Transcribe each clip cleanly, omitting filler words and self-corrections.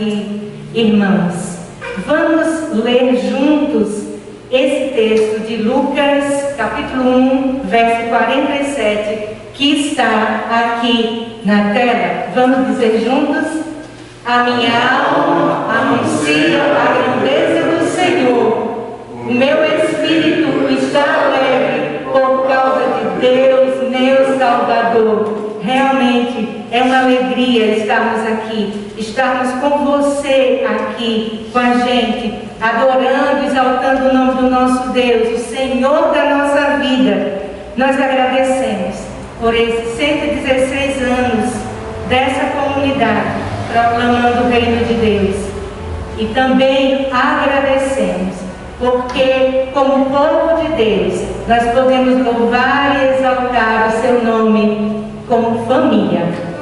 aqui, irmãos. Vamos ler juntos esse texto de Lucas, capítulo 1, verso 47, que está aqui na tela. Vamos dizer juntos? A minha alma anuncia a grandeza do Senhor. O meu espírito está alegre por causa de Deus, meu Salvador. Realmente é uma alegria estarmos aqui, estarmos com você aqui, com a gente, adorando, exaltando o nome do nosso Deus, o Senhor da nossa vida. Nós agradecemos por esses 116 anos dessa comunidade, proclamando o reino de Deus. E também agradecemos, porque como povo de Deus, nós podemos louvar e exaltar o seu nome como família.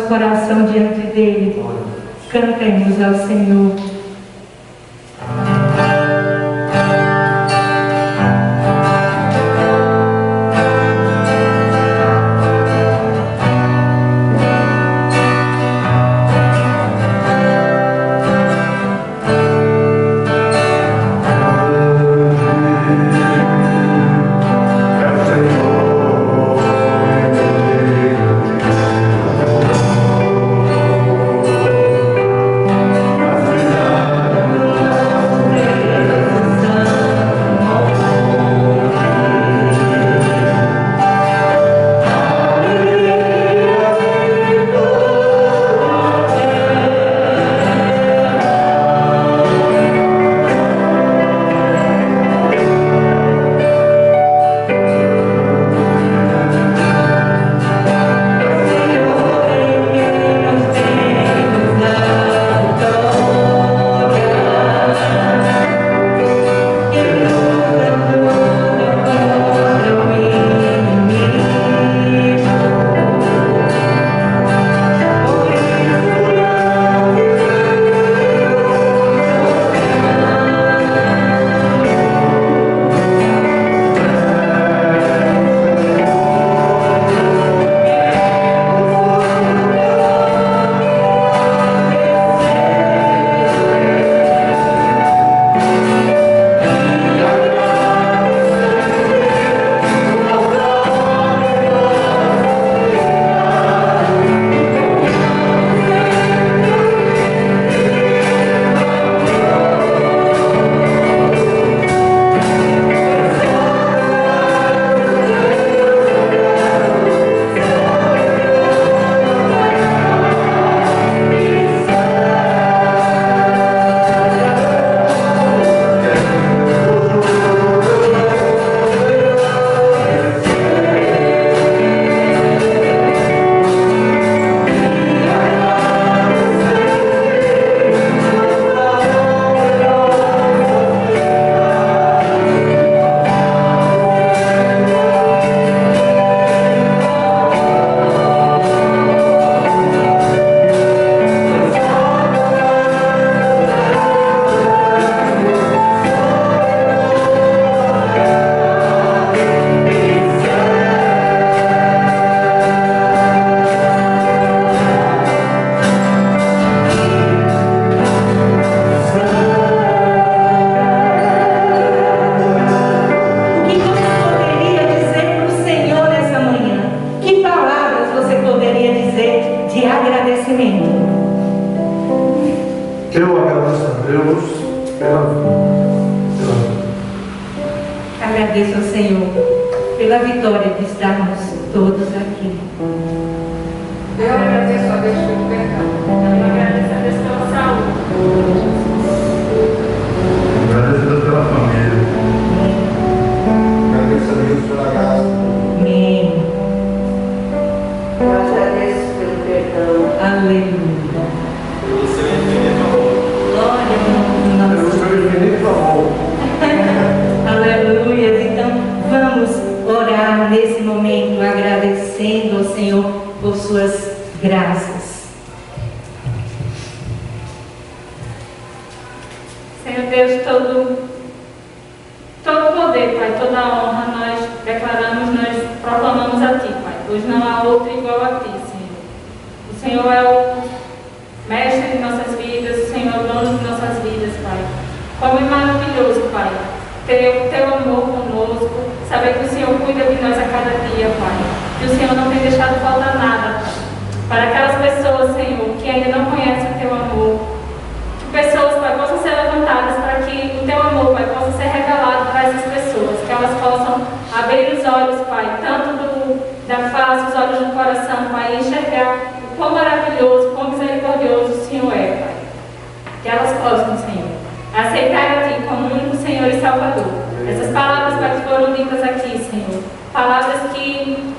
coração diante dele. Cantemos ao Senhor. agradecimento. Eu agradeço a Deus pela vida. Agradeço ao Senhor pela vitória de estarmos todos aqui. Eu agradeço a Deus pelo perdão. Eu agradeço a Deus pela saúde. Agradeço a Deus pela família. Agradeço a Deus pela graça. Amém. Eu agradeço pelo perdão. Aleluia. Pelo seu infinito amor. Glória ao nome do Pelo nosso seu infinito amor. Aleluia. Então, vamos orar nesse momento, agradecendo ao Senhor por suas graças. Senhor Deus, todo poder, Pai, toda honra nós declaramos, nós proclamamos a Ti, Pai, pois não há outro igual a Ti, Senhor. O Senhor é o mestre de nossas vidas, o Senhor é o dono de nossas vidas, Pai. Como é maravilhoso, Pai, ter Teu amor conosco, saber que o Senhor cuida de nós a cada dia, Pai, que o Senhor não tem deixado faltar nada, Pai. Para aquelas pessoas, Senhor, que ainda não conhecem o Teu amor, que pessoas, Pai, possam ser levantadas para que o Teu amor, Pai, possa ser revelado para essas pessoas, que elas possam abrir os olhos, Pai, tanto da face, os olhos do coração, Pai, e enxergar o quão maravilhoso, quão misericordioso o Senhor é, Pai. Que elas possam, Senhor, aceitar a Ti como único Senhor e Salvador. Essas palavras, Pai, que foram ditas aqui, Senhor, palavras que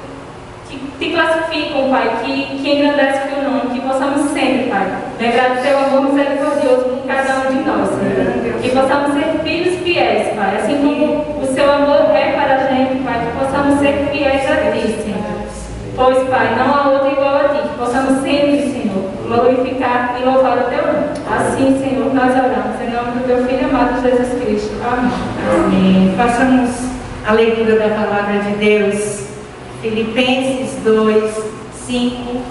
Te classificam, Pai, que engrandecem o Teu nome, que possamos sempre, Pai, lembrar do Teu amor misericordioso com cada um de nós, Senhor. Que possamos ser filhos fiéis, Pai, assim como o Seu amor é para a gente, Pai, que possamos ser fiéis a Ti, Senhor. Pois, Pai, não há outro igual a Ti, que possamos sempre, Senhor, glorificar e louvar o Teu nome. Assim, Senhor, nós oramos em nome do Teu Filho amado Jesus Cristo. Amém. Amém. Façamos a leitura da palavra de Deus. Filipenses 2, 5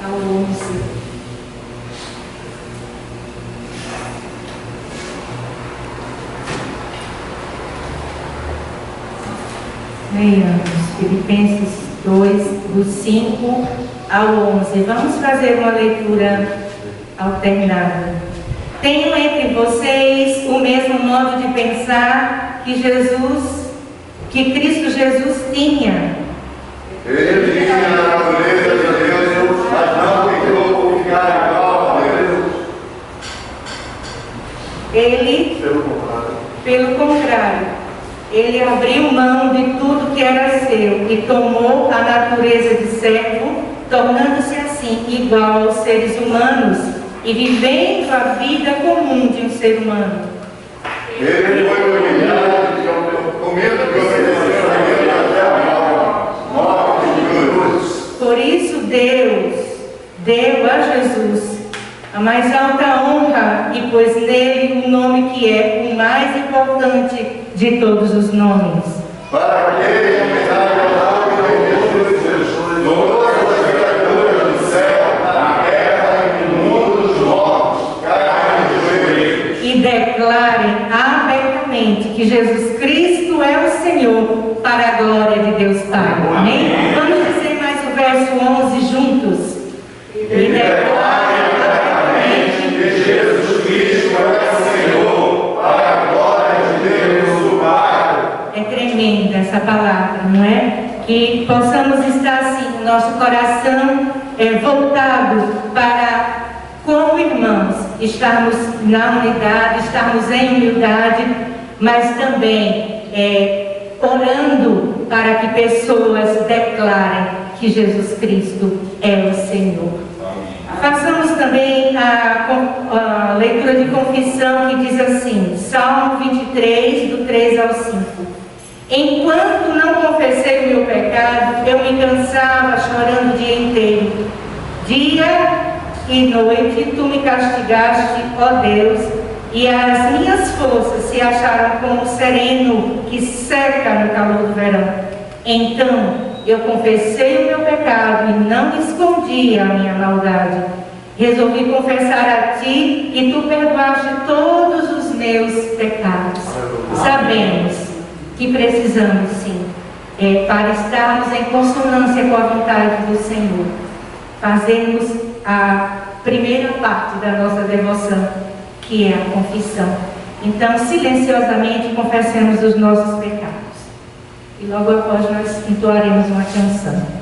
ao 11. Leiamos Filipenses 2, do 5 ao 11. Vamos fazer uma leitura alternada. Tenham entre vocês o mesmo modo de pensar que Cristo Jesus tinha. Ele tinha a natureza de Deus, mas não tentou ficar igual a Deus. Ele, pelo contrário, ele abriu mão de tudo que era seu e tomou a natureza de servo, tornando-se assim igual aos seres humanos e vivendo a vida comum de um ser humano. Ele foi humilhado, comendo que obedeceu a Deus até a morte de cruz. Por isso Deus deu a Jesus a mais alta honra e pôs nele um nome que é o mais importante de todos os nomes. Para que ele começasse a nome de Jesus, todas as criaturas do céu, na terra e no mundo dos mortos, caiam de joelhos. E declarem abertamente que Jesus Cristo é o Senhor, para a glória de Deus Pai. Amém? Vamos dizer mais o verso 11 juntos. E declarem abertamente que Jesus Cristo é o Senhor, para a glória de Deus o Pai. É tremenda essa palavra, não é? Que possamos estar assim, o nosso coração voltado para, como irmãos, estarmos na unidade, estarmos em humildade, mas também orando para que pessoas declarem que Jesus Cristo é o Senhor. Façamos também a leitura de confissão que diz assim, Salmo 23, do 3 ao 5. Enquanto não confessei o meu pecado, eu me cansava chorando o dia inteiro. Dia e noite tu me castigaste, ó Deus, e as minhas forças se acharam como o sereno que seca no calor do verão. Então eu confessei o meu pecado e não escondi a minha maldade. Resolvi confessar a ti e tu perdoaste todos os meus pecados. Sabemos que precisamos sim para estarmos em consonância com a vontade do Senhor, fazermos a primeira parte da nossa devoção, que é a confissão. Então, silenciosamente, confessemos os nossos pecados. E logo após nós entoaremos uma canção.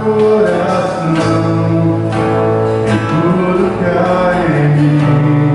Coração e tudo cai em mim.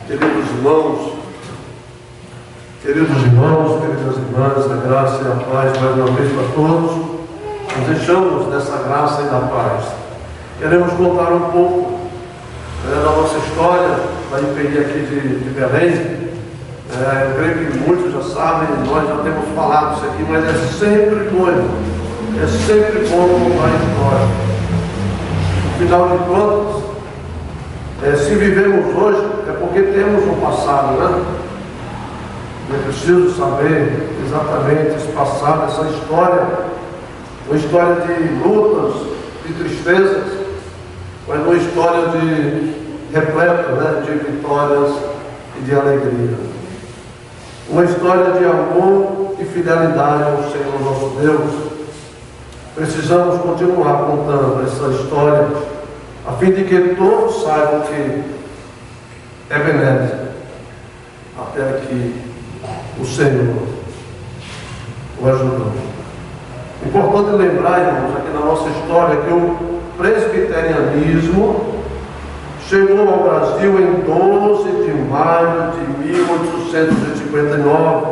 queridos irmãos, queridas irmãs, a graça e a paz mais uma vez para todos. Nos deixamos dessa graça e da paz. Queremos contar um pouco da nossa história, da IPI aqui de Belém. Eu creio que muitos já sabem, nós já temos falado isso aqui, mas é sempre bom, é sempre bom contar a história. Afinal de contas, se vivemos hoje, é porque temos um passado, né? É preciso saber exatamente esse passado, essa história, uma história de lutas, de tristezas, mas uma história repleta, né, de vitórias e de alegria. Uma história de amor e fidelidade ao Senhor nosso Deus. Precisamos continuar contando essa história, a fim de que todos saibam que é benéfico até que o Senhor o ajudou. Importante lembrar, irmãos, aqui na nossa história, que o presbiterianismo chegou ao Brasil em 12 de maio de 1859,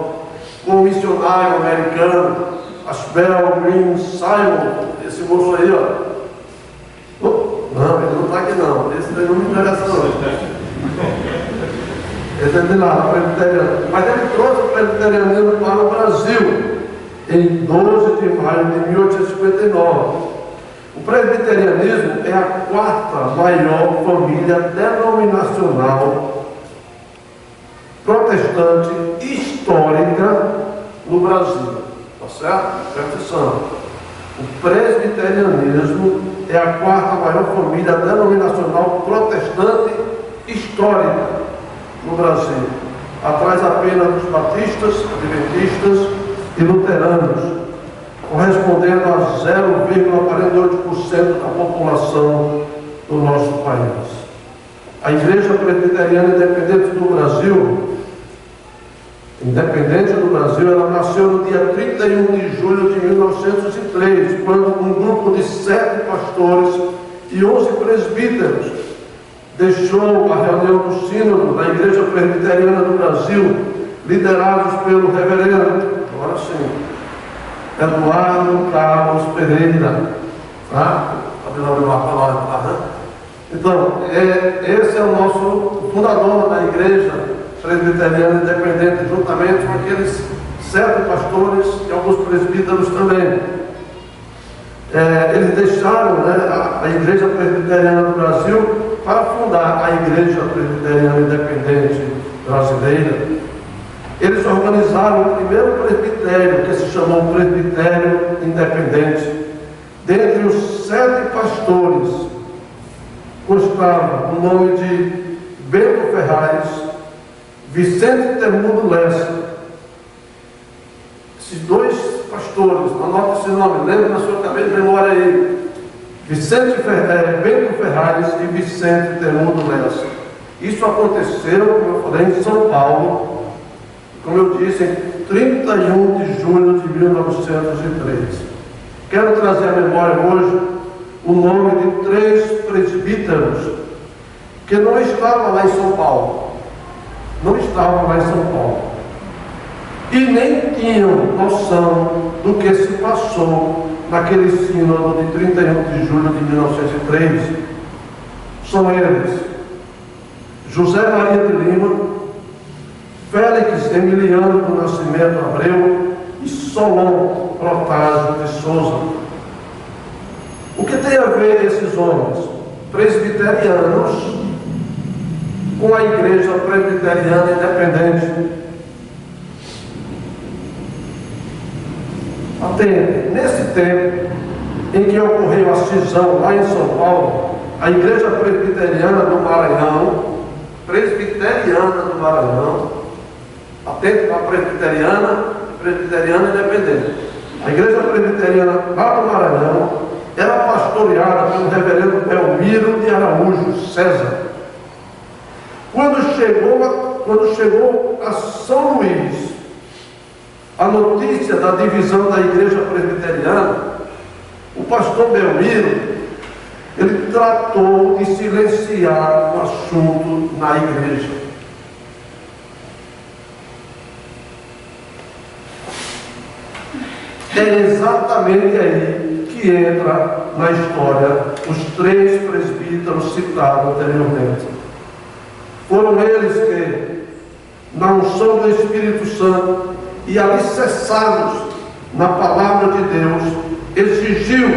com o missionário americano Ashbel Green Simon, esse moço aí, ó. Não, ele não está aqui não, esse daí não me interessa não. Esse é de lá, presbiteriano. Mas ele trouxe o presbiterianismo para o Brasil em 12 de maio de 1859. O presbiterianismo é a quarta maior família denominacional protestante histórica no Brasil. Tá certo? Presta atenção. O presbiterianismo é a quarta maior família denominacional protestante histórica no Brasil, atrás apenas dos batistas, adventistas e luteranos, correspondendo a 0,48% da população do nosso país. A Igreja Presbiteriana Independente do Brasil, ela nasceu no dia 31 de julho de 1903, quando um grupo de 7 pastores e 11 presbíteros deixou a reunião do sínodo da Igreja Presbiteriana do Brasil, liderados pelo reverendo, agora sim, Eduardo Carlos Pereira. Tá? Então, esse é o nosso fundador da Igreja Presbiteriana Independente, juntamente com aqueles 7 pastores e alguns presbíteros também. Eles deixaram, né, a Igreja Presbiteriana do Brasil para fundar a Igreja Presbiteriana Independente Brasileira. Eles organizaram o primeiro presbitério, que se chamou Presbitério Independente. Dentre os 7 pastores, constava o nome de Bento Ferraz, Vicente Temudo Lessa. Esses 2 pastores, anota esse nome, lembra na sua cabeça de memória aí. Bento Ferraz e Vicente Temudo Lessa. Isso aconteceu, como eu falei, em São Paulo, como eu disse, em 31 de julho de 1903. Quero trazer à memória hoje o nome de 3 presbíteros que não estavam lá em São Paulo. Não estavam lá em São Paulo. E nem tinham noção do que se passou naquele sínodo de 31 de julho de 1903. São eles: José Maria de Lima, Félix Emiliano do Nascimento Abreu e Solon Protásio de Souza. O que tem a ver esses homens presbiterianos com a Igreja Presbiteriana Independente? Atende, nesse tempo em que ocorreu a cisão lá em São Paulo, a Igreja Presbiteriana do Maranhão, atende para a Presbiteriana Independente. A Igreja Presbiteriana lá do Maranhão era pastoreada pelo reverendo Belmiro de Araújo César. Quando chegou a São Luís a notícia da divisão da Igreja Presbiteriana, o pastor Belmiro, ele tratou de silenciar o assunto na igreja. É exatamente aí que entra na história os 3 presbíteros citados anteriormente. Foram eles que, na unção do Espírito Santo e alicerçados na palavra de Deus, exigiu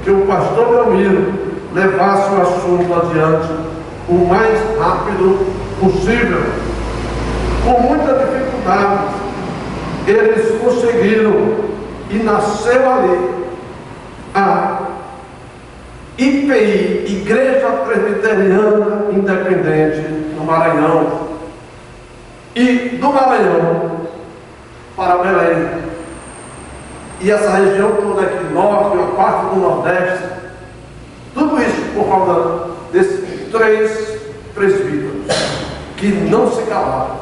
que o pastor Belmiro levasse o assunto adiante o mais rápido possível. Com muita dificuldade, eles conseguiram, e nasceu ali a IPI, Igreja Presbiteriana Independente, no Maranhão, e do Maranhão para Belém. E essa região toda aqui, norte, a parte do Nordeste, tudo isso por causa desses 3 presbíteros que não se calaram.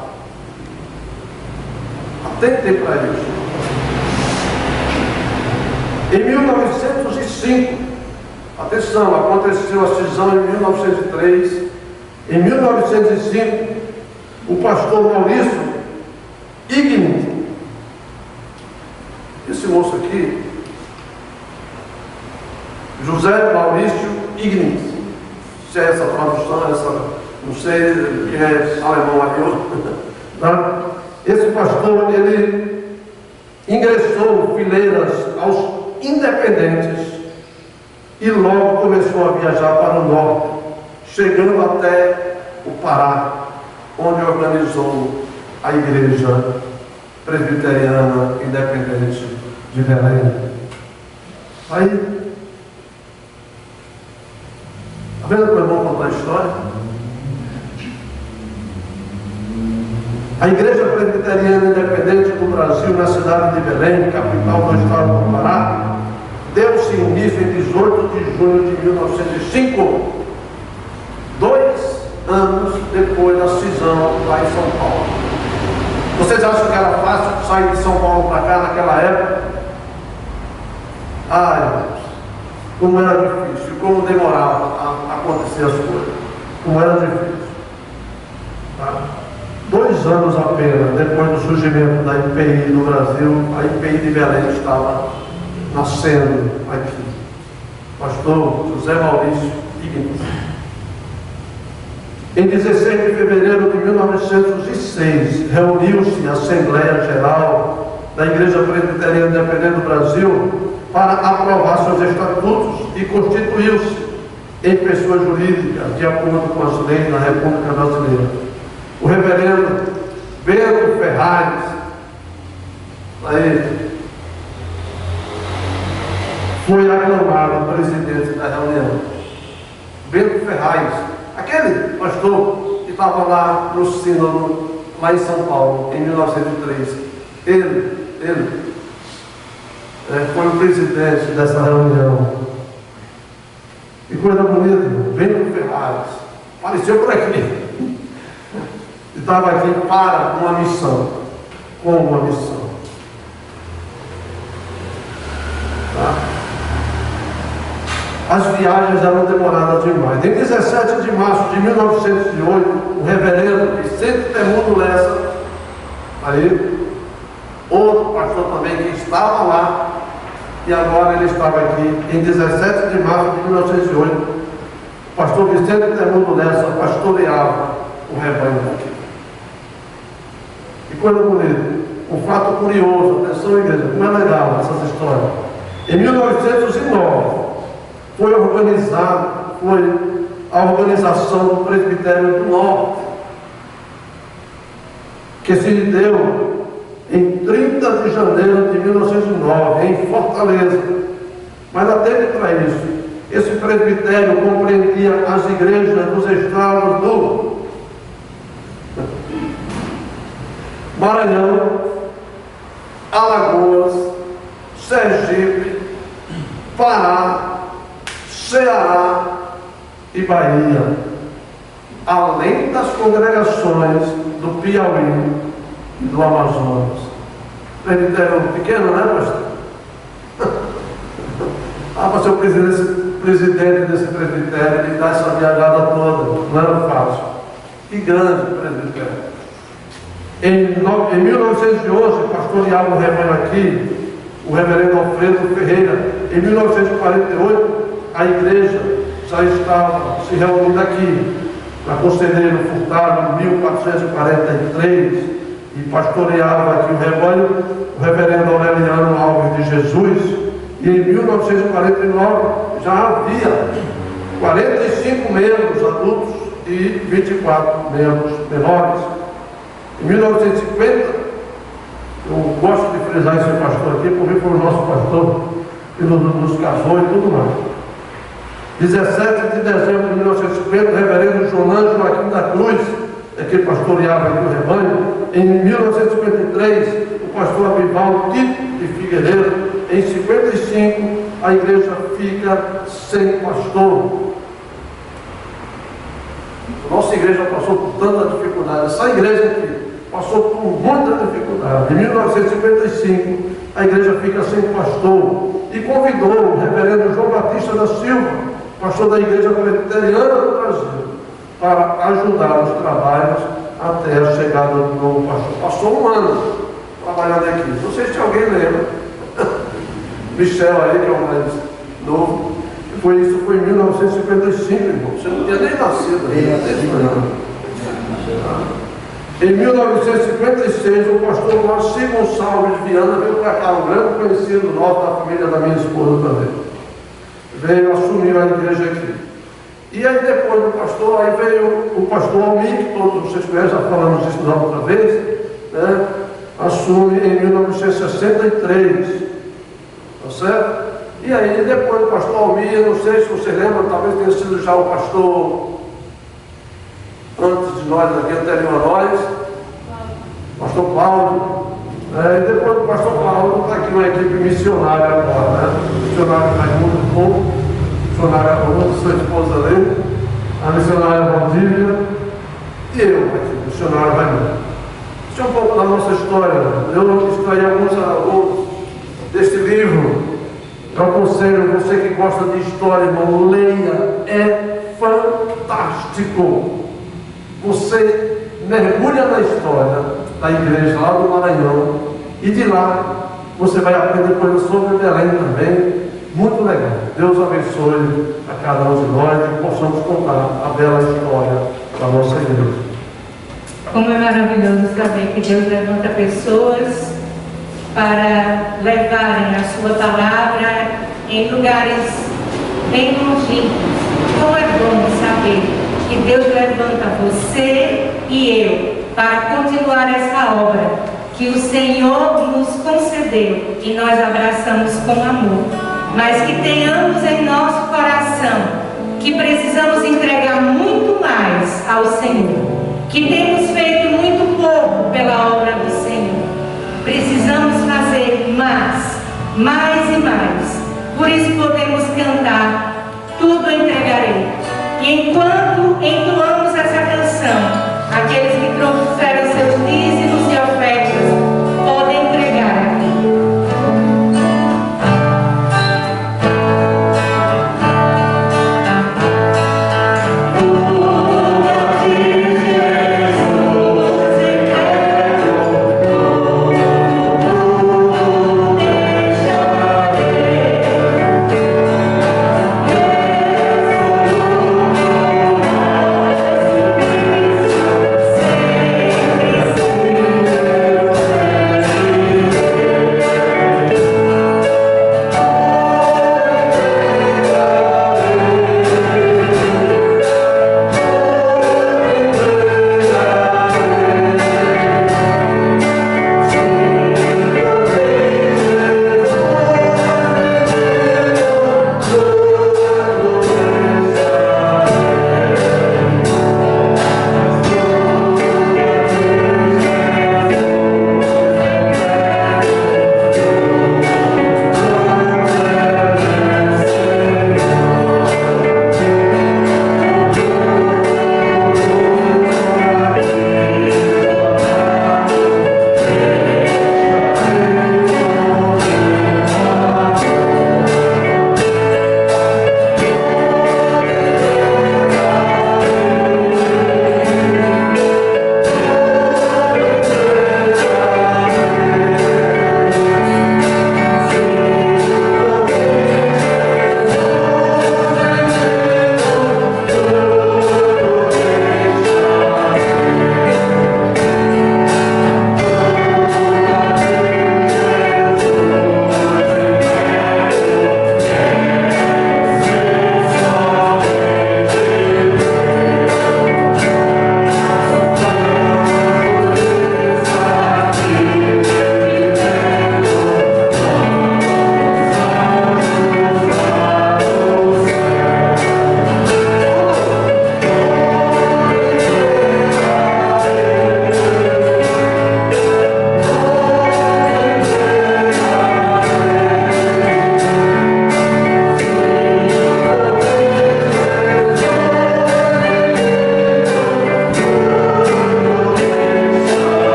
Atentem para isso. Em 1905, atenção, aconteceu a cisão em 1903. Em 1905, o pastor Maurício Ignis, esse moço aqui, José Maurício Ignis, se é essa tradução, não sei quem é alemão aqui, tá? Esse pastor, ele ingressou fileiras aos independentes e logo começou a viajar para o norte, chegando até o Pará, onde organizou a Igreja Presbiteriana Independente de Belém. Aí, está vendo como é bom contar a história? A Igreja Presbiteriana Independente do Brasil, na cidade de Belém, capital do estado do Pará, deu-se início em 18 de junho de 1905, 2 anos depois da cisão lá em São Paulo. Vocês acham que era fácil sair de São Paulo para cá naquela época? Ai, irmãos, como era difícil, como demorava a acontecer as coisas, como era difícil. Tá? 2 anos apenas depois do surgimento da IPI no Brasil, a IPI de Belém estava nascendo aqui. Pastor José Maurício Ignis. Em 16 de fevereiro de 1906, reuniu-se a Assembleia Geral da Igreja Presbiteriana Independente do Brasil para aprovar seus estatutos e constituiu-se em pessoa jurídica, de acordo com as leis da República Brasileira. O reverendo Bento Ferraz, aí, foi aclamado presidente da reunião. Bento Ferraz, aquele pastor que estava lá no sínodo, lá em São Paulo, em 1903, ele foi o presidente dessa reunião. Que coisa bonita, Bento Ferraz, apareceu por aqui. Estava aqui para uma missão, com uma missão. Tá? As viagens eram demoradas demais. Em 17 de março de 1908, o reverendo Vicente Temudo Lessa, aí, outro pastor também que estava lá, e agora ele estava aqui, em 17 de março de 1908, o pastor Vicente Temudo Lessa pastoreava o rebanho daqui. Que coisa bonita. Um fato curioso, atenção igreja, como é legal essas histórias. Em 1909, foi a organização do Presbitério do Norte, que se deu em 30 de janeiro de 1909, em Fortaleza. Mas atente para isso. Esse presbitério compreendia as igrejas dos estados do Maranhão, Alagoas, Sergipe, Pará, Ceará e Bahia, além das congregações do Piauí e do Amazonas. Presbitério pequeno, né, pastor? Para ser o presidente desse presbitério e dar essa viajada toda, não era fácil. Que grande presbitério. Em 1911, pastoreava o rebanho aqui o reverendo Alfredo Ferreira. Em 1948, a igreja já estava se reunindo aqui, na Conselheiro Furtado, 1443, e pastoreava aqui o rebanho, o reverendo Aureliano Alves de Jesus. E em 1949 já havia 45 membros adultos e 24 membros menores. Em 1950, eu gosto de frisar esse pastor aqui, porque foi o nosso pastor que nos casou e tudo mais. 17 de dezembro de 1950, o reverendo João Joaquim da Cruz, que pastoreava aqui o rebanho. Em 1953, o pastor Abivaldo Tito de Figueiredo. Em 55, a igreja fica sem pastor. A nossa igreja passou por tanta dificuldade. Essa igreja aqui passou por muita dificuldade. Em 1955, a igreja fica sem pastor e convidou o reverendo João Batista da Silva, pastor da Igreja Presbiteriana do Brasil, para ajudar os trabalhos até a chegada do novo pastor. Passou um ano trabalhando aqui. Não sei se alguém lembra. Michel aí, que é um mais novo. Isso foi em 1955, irmão. Você não tinha nem nascido ainda. Em 1956, o pastor Marci Gonçalves Viana veio para cá, um grande conhecido nosso da família da minha esposa também. Veio assumir a igreja aqui. E aí depois do pastor, aí veio o pastor Almir, que todos vocês conhecem, já falamos disso da outra vez, né? Assume em 1963, tá certo? E aí depois do pastor Almir, não sei se vocês lembram, talvez tenha sido já o pastor antes de nós, aqui anterior a nós, pastor Paulo, e depois do pastor Paulo está aqui uma equipe missionária agora, né? Missionário Raimundo Pouco, missionária Raimundo, sua esposa ali, a missionária Valdívia e eu aqui, missionário Raimundo. Isso é um pouco da nossa história. Eu extraí alguns deste livro. Eu aconselho você que gosta de história, irmão, leia, é fantástico. Você mergulha na história da igreja lá do Maranhão e de lá você vai aprender coisas sobre Belém também, muito legal. Deus abençoe a cada um de nós e possamos contar a bela história da nossa igreja. Como é maravilhoso saber que Deus levanta pessoas para levarem a sua palavra em lugares bem longínquos. Como é bom saber que Deus levanta você e eu para continuar essa obra que o Senhor nos concedeu e nós abraçamos com amor, mas que tenhamos em nosso coração que precisamos entregar muito mais ao Senhor, que temos feito muito pouco pela obra do Senhor. Precisamos fazer mais e mais. Por isso podemos cantar Tudo Entregarei. E enquanto entoamos essa canção, aqueles que trouxeram seus dízimos e ofertas podem entregar aqui. Deixarei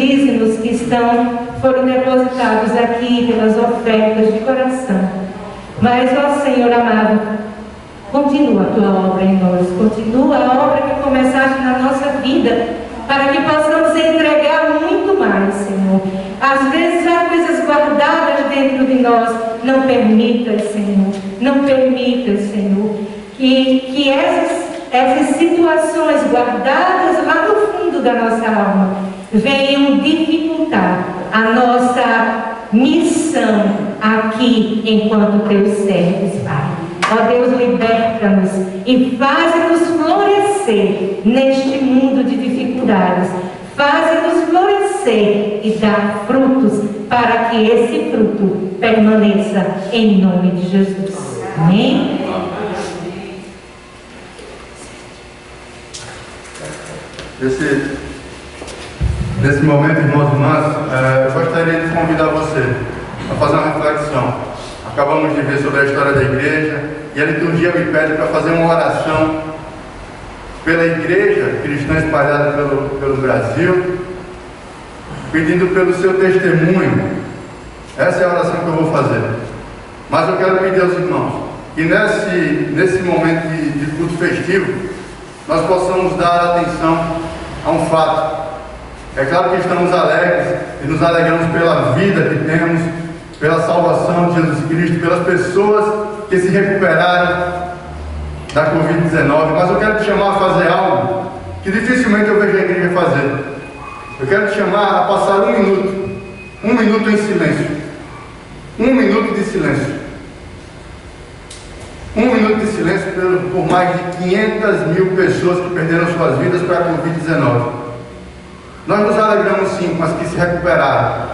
dízimos que foram depositados aqui, pelas ofertas de coração. Mas, ó Senhor amado, continua a tua obra em nós, continua a obra que começaste na nossa vida, para que possamos entregar muito mais, Senhor. Às vezes há coisas guardadas dentro de nós. Não permitas, Senhor, não permitas, Senhor, que essas situações guardadas lá no fundo da nossa alma venham dificultar a nossa missão aqui enquanto teus servos, Pai. Ó Deus, liberta-nos e faz-nos florescer neste mundo de dificuldades. Faz-nos florescer e dar frutos, para que esse fruto permaneça em nome de Jesus. Amém? Nesse momento, irmãos e irmãs, eu gostaria de convidar você a fazer uma reflexão. Acabamos de ver sobre a história da igreja e a liturgia me pede para fazer uma oração pela igreja cristã espalhada pelo Brasil, pedindo pelo seu testemunho. Essa é a oração que eu vou fazer. Mas eu quero pedir aos irmãos que nesse momento de culto festivo nós possamos dar atenção a um fato. É claro que estamos alegres e nos alegramos pela vida que temos, pela salvação de Jesus Cristo, pelas pessoas que se recuperaram da Covid-19, mas eu quero te chamar a fazer algo que dificilmente eu vejo a igreja fazer. Eu quero te chamar a passar um minuto em silêncio. 1 minuto de silêncio. 1 minuto de silêncio por mais de 500 mil pessoas que perderam suas vidas para a Covid-19. Nós nos alegramos sim com as que se recuperaram,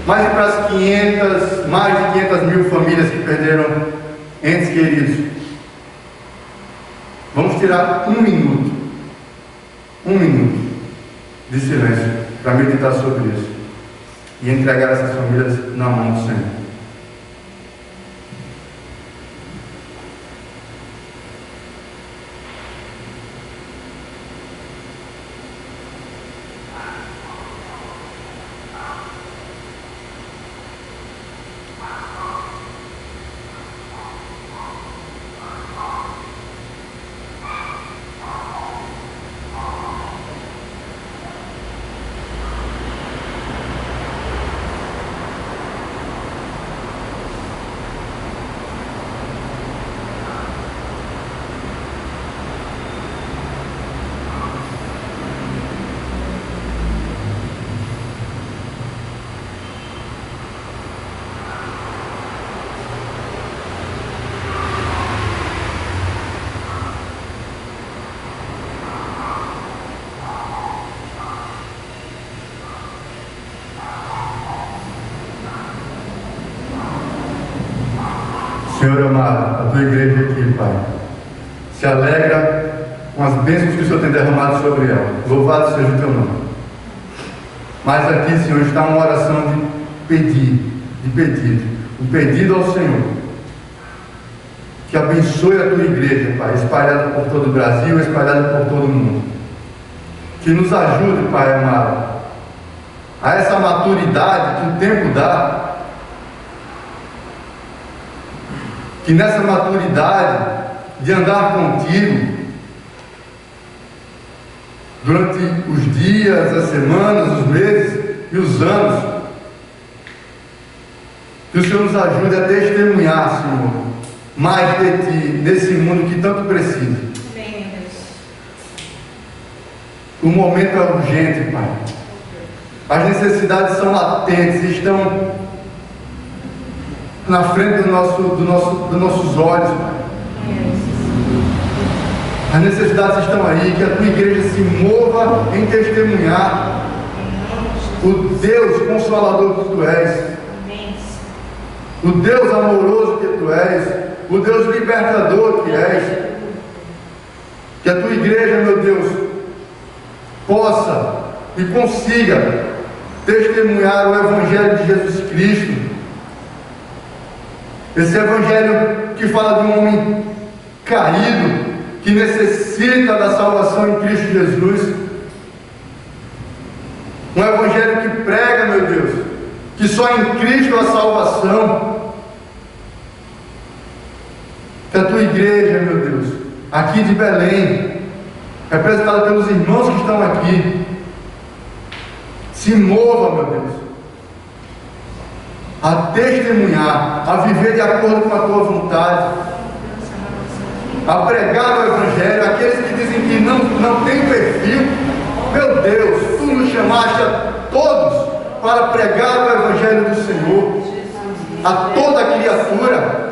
mas e para as mais de 500 mil famílias que perderam entes queridos? Vamos tirar 1 minuto de silêncio para meditar sobre isso e entregar essas famílias na mão do Senhor. Senhor amado, a tua igreja aqui, Pai, se alegra com as bênçãos que o Senhor tem derramado sobre ela. Louvado seja o teu nome. Mas aqui, Senhor, está uma oração de pedido, um pedido ao Senhor, que abençoe a tua igreja, Pai, espalhada por todo o Brasil, espalhada por todo o mundo. Que nos ajude, Pai amado, a essa maturidade que o tempo dá. Que nessa maturidade de andar contigo durante os dias, as semanas, os meses e os anos, que o Senhor nos ajude a testemunhar, Senhor, mais de Ti, nesse mundo que tanto precisa. O momento é urgente, Pai. As necessidades são latentes, estão na frente dos nossos olhos, Pai. As necessidades estão aí, que a tua igreja se mova em testemunhar o Deus consolador que tu és, o Deus amoroso que tu és, o Deus libertador que és. Que a tua igreja, meu Deus, possa e consiga testemunhar o Evangelho de Jesus Cristo. Esse Evangelho que fala de um homem caído, que necessita da salvação em Cristo Jesus. Um evangelho que prega, meu Deus, que só em Cristo há salvação. Que a tua igreja, meu Deus, aqui de Belém, representada pelos irmãos que estão aqui, se mova, meu Deus, a testemunhar, a viver de acordo com a tua vontade, a pregar o evangelho. Aqueles que dizem que não tem perfil, meu Deus, tu nos chamaste a todos para pregar o evangelho do Senhor a toda criatura.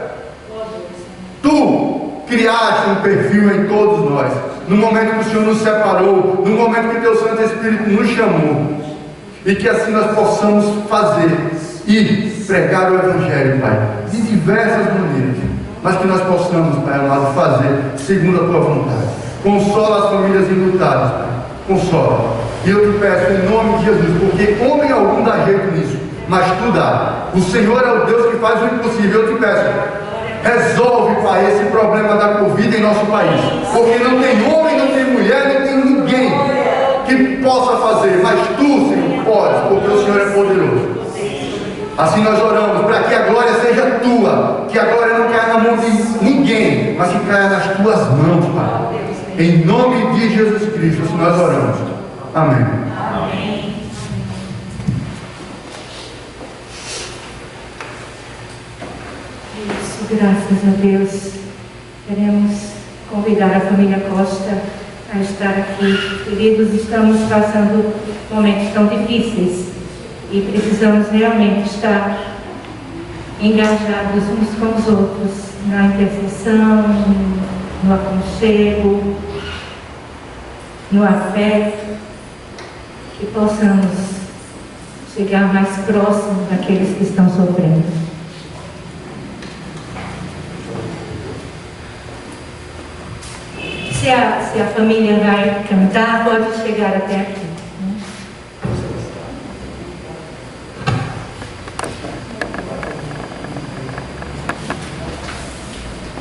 Tu criaste um perfil em todos nós, no momento que o Senhor nos separou, no momento que teu Santo Espírito nos chamou, e que assim nós possamos fazer e pregar o evangelho, Pai, de diversas maneiras, mas que nós possamos, Pai amado, fazer segundo a tua vontade. Consola as famílias enlutadas, Pai, consola. E eu te peço em nome de Jesus, porque homem algum dá jeito nisso, mas tu dá. O Senhor é o Deus que faz o impossível. Eu te peço, resolve, Pai, esse problema da Covid em nosso país, porque não tem homem, não tem mulher, não tem ninguém que possa fazer, mas tu, Senhor, podes, porque o Senhor é poderoso. Assim nós oramos, para que a glória seja tua, que a glória não caia na mão de ninguém, mas que caia nas tuas mãos, Pai. Em nome de Jesus Cristo, assim nós oramos. Amém. Amém. Isso, graças a Deus. Queremos convidar a família Costa a estar aqui. Queridos, estamos passando momentos tão difíceis e precisamos realmente estar engajados uns com os outros na intercessão, no aconchego, no afeto, que possamos chegar mais próximo daqueles que estão sofrendo. Se a família vai cantar, pode chegar até aqui.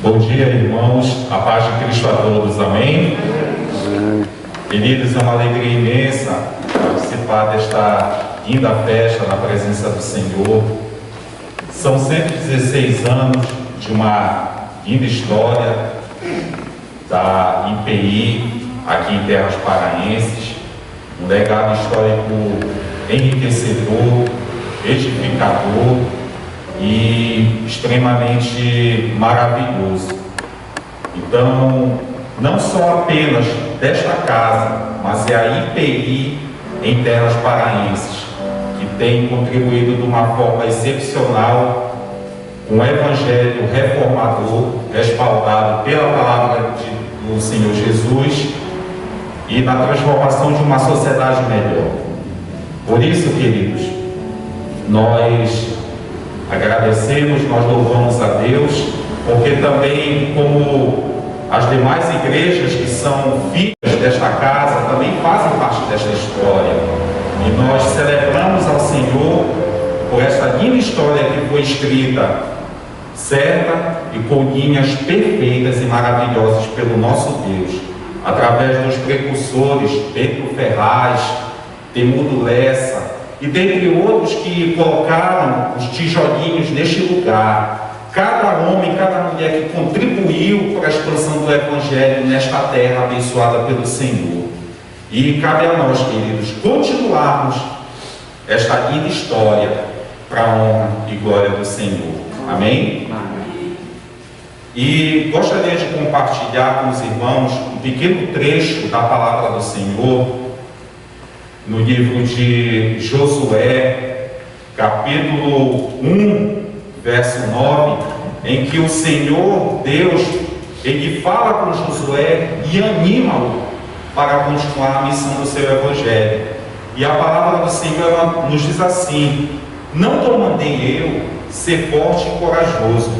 Bom dia, irmãos, a paz de Cristo a todos, amém? Queridos, é uma alegria imensa participar desta linda festa na presença do Senhor. São 116 anos de uma linda história da IPI aqui em Terras Paraenses, um legado histórico enriquecedor, edificador e extremamente maravilhoso. Então, não só apenas desta casa, mas é a IPI em Terras Paraenses que tem contribuído de uma forma excepcional com o Evangelho reformador, respaldado pela palavra do Senhor Jesus e na transformação de uma sociedade melhor. Por isso, queridos, nós agradecemos, nós louvamos a Deus, porque também, como as demais igrejas que são filhas desta casa, também fazem parte desta história. E nós celebramos ao Senhor por esta linda história que foi escrita certa e com linhas perfeitas e maravilhosas pelo nosso Deus, através dos precursores Pedro Ferraz, Temudo Lessa e dentre outros que colocaram os tijolinhos neste lugar. Cada homem, cada mulher que contribuiu para a expansão do Evangelho nesta terra abençoada pelo Senhor. E cabe a nós, queridos, continuarmos esta linda história para a honra e glória do Senhor. Amém? E gostaria de compartilhar com os irmãos um pequeno trecho da palavra do Senhor no livro de Josué, capítulo 1, verso 9, em que o Senhor Deus, ele fala com Josué e anima-o para continuar a missão do seu Evangelho. E a palavra do Senhor ela nos diz assim: não te mandei eu ser forte e corajoso,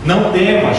não temas,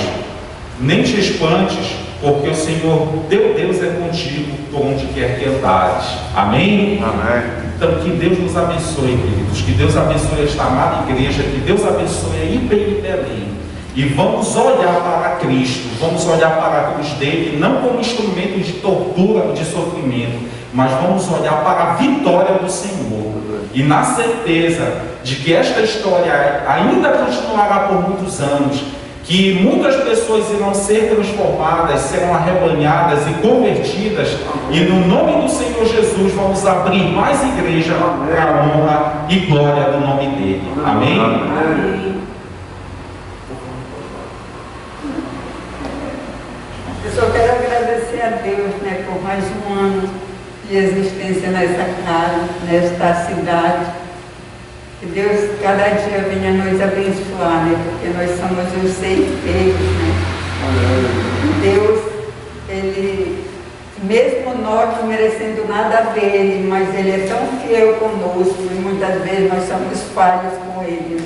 nem te espantes, porque o Senhor teu Deus é contigo por onde quer que andares. Amém? Amém. Então que Deus nos abençoe, queridos, que Deus abençoe esta amada igreja, que Deus abençoe a IPI Belém. E vamos olhar para Cristo, vamos olhar para a cruz dele, não como instrumento de tortura, de sofrimento, mas vamos olhar para a vitória do Senhor. E na certeza de que esta história ainda continuará por muitos anos, que muitas pessoas irão ser transformadas, serão arrebanhadas e convertidas, e no nome do Senhor Jesus vamos abrir mais igreja para a honra e glória do nome dele. Amém? Amém. Eu só quero agradecer a Deus, né, por mais um ano de existência nessa casa, nesta cidade. Que Deus cada dia venha nos abençoar, né? Porque nós somos os ceifeiros, né? Deus, Ele, mesmo nós não merecendo nada dele, mas Ele é tão fiel conosco e muitas vezes nós somos falhos com Ele.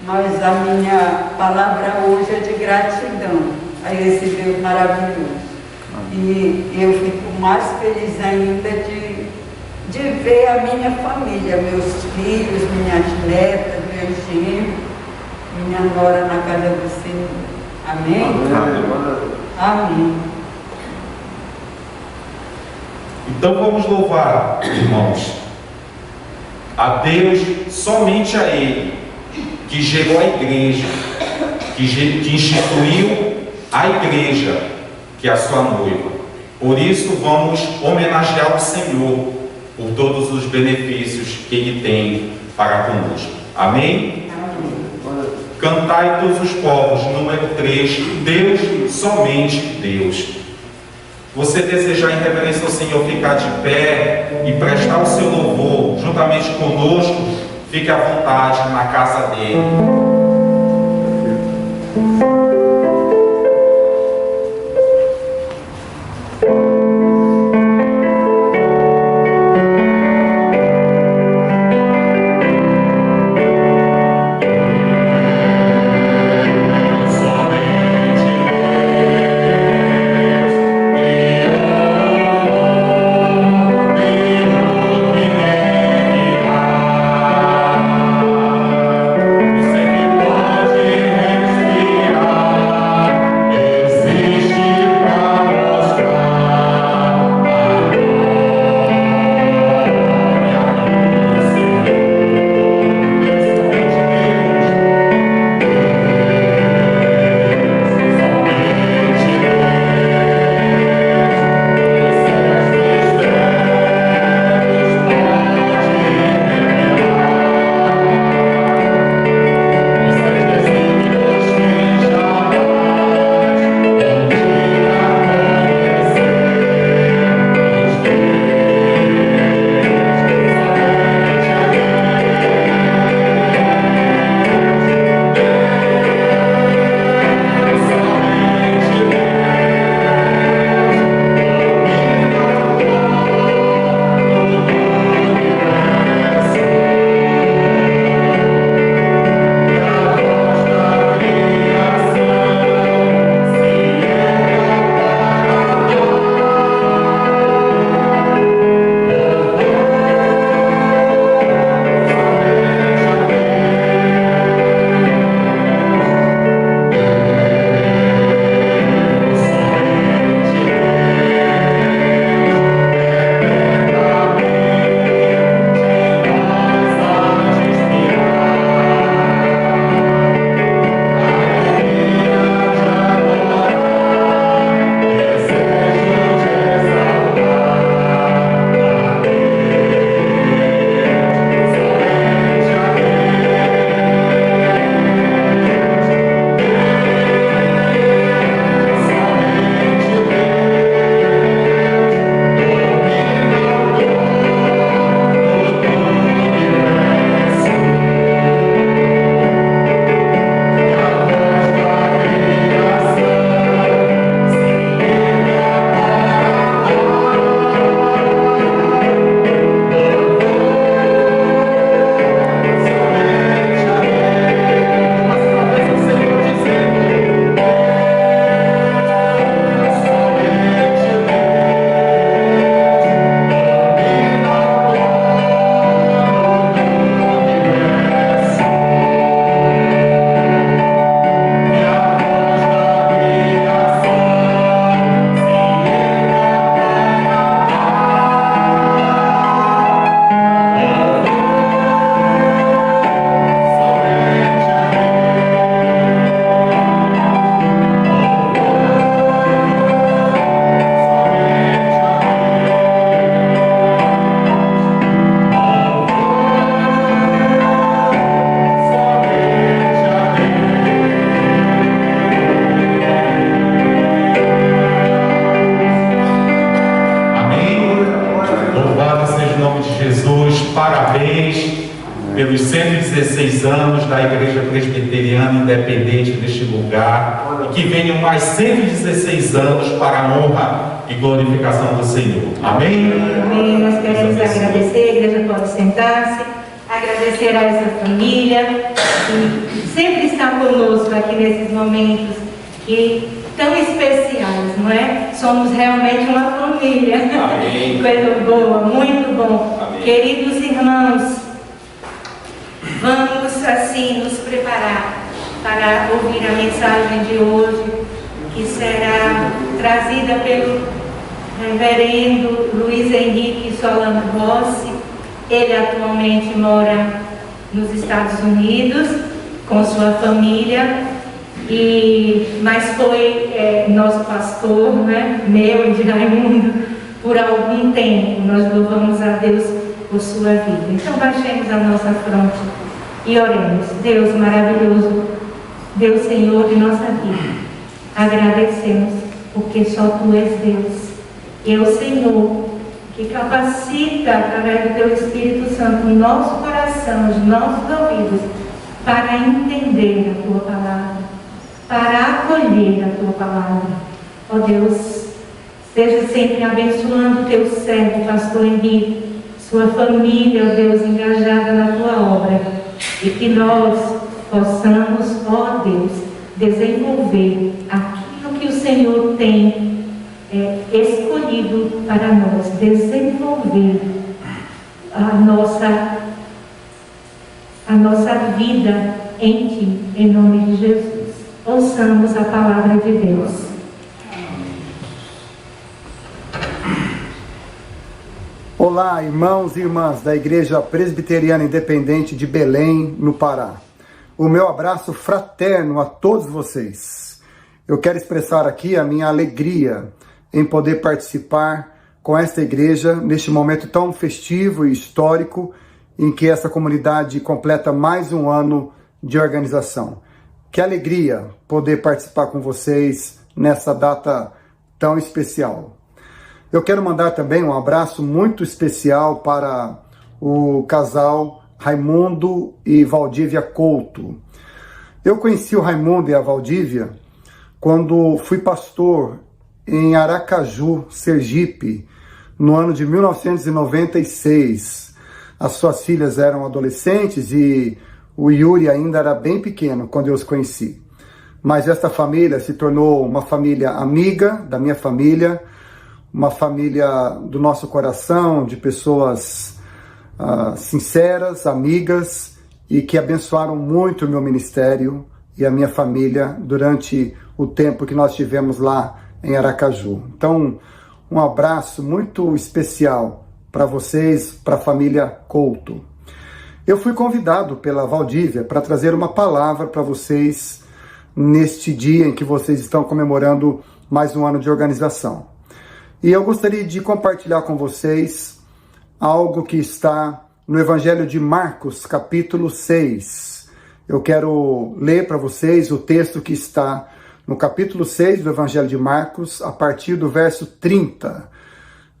Mas a minha palavra hoje é de gratidão a esse Deus maravilhoso. E eu fico mais feliz ainda de ver a minha família, meus filhos, minhas netas, meus genros, minha nora na casa do Senhor. Amém? Amém. Então vamos louvar, irmãos, a Deus, somente a Ele, que gerou a igreja, que instituiu a igreja, que é a sua noiva. Por isso vamos homenagear o Senhor por todos os benefícios que Ele tem para conosco. Amém? Amém. Cantai todos os povos, número 3, Deus, somente Deus. Você desejar em reverência ao Senhor ficar de pé e prestar o seu louvor juntamente conosco, fique à vontade na casa dele. Você que pode respirar. 116 anos da Igreja Presbiteriana Independente deste lugar, e que venham mais 116 anos para a honra e glorificação do Senhor. Amém? Amém. Nós queremos agradecer, a igreja pode sentar-se, agradecer a essa família que sempre está conosco aqui nesses momentos que tão especiais, não é? Somos realmente uma família. Amém. Coisa boa, muito bom. Amém. Queridos irmãos, vamos assim nos preparar para ouvir a mensagem de hoje, que será trazida pelo reverendo Luiz Henrique Solano Rossi. Ele atualmente mora nos Estados Unidos com sua família, mas foi nosso pastor, né, meu e de Raimundo, por algum tempo. Nós louvamos a Deus por sua vida. Então baixemos a nossa fronte e oremos. Deus maravilhoso, Deus Senhor de nossa vida, agradecemos porque só Tu és Deus. E o Senhor que capacita através do Teu Espírito Santo o nosso coração, os nossos ouvidos, para entender a Tua palavra, para acolher a Tua palavra. Ó Deus, esteja sempre abençoando o Teu servo, pastor Henrique, sua família, ó Deus, engajada na Tua obra, e que nós possamos, ó Deus, desenvolver aquilo que o Senhor tem escolhido para nós, desenvolver a nossa vida em Ti, em nome de Jesus. Ouçamos a palavra de Deus. Olá, irmãos e irmãs da Igreja Presbiteriana Independente de Belém, no Pará. O meu abraço fraterno a todos vocês. Eu quero expressar aqui a minha alegria em poder participar com esta igreja neste momento tão festivo e histórico em que essa comunidade completa mais um ano de organização. Que alegria poder participar com vocês nessa data tão especial. Eu quero mandar também um abraço muito especial para o casal Raimundo e Valdívia Couto. Eu conheci o Raimundo e a Valdívia quando fui pastor em Aracaju, Sergipe, no ano de 1996. As suas filhas eram adolescentes e o Yuri ainda era bem pequeno quando eu os conheci. Mas esta família se tornou uma família amiga da minha família, uma família do nosso coração, de pessoas sinceras, amigas, e que abençoaram muito o meu ministério e a minha família durante o tempo que nós tivemos lá em Aracaju. Então, um abraço muito especial para vocês, para a família Couto. Eu fui convidado pela Valdívia para trazer uma palavra para vocês neste dia em que vocês estão comemorando mais um ano de organização. E eu gostaria de compartilhar com vocês algo que está no Evangelho de Marcos, capítulo 6. Eu quero ler para vocês o texto que está no capítulo 6 do Evangelho de Marcos, a partir do verso 30.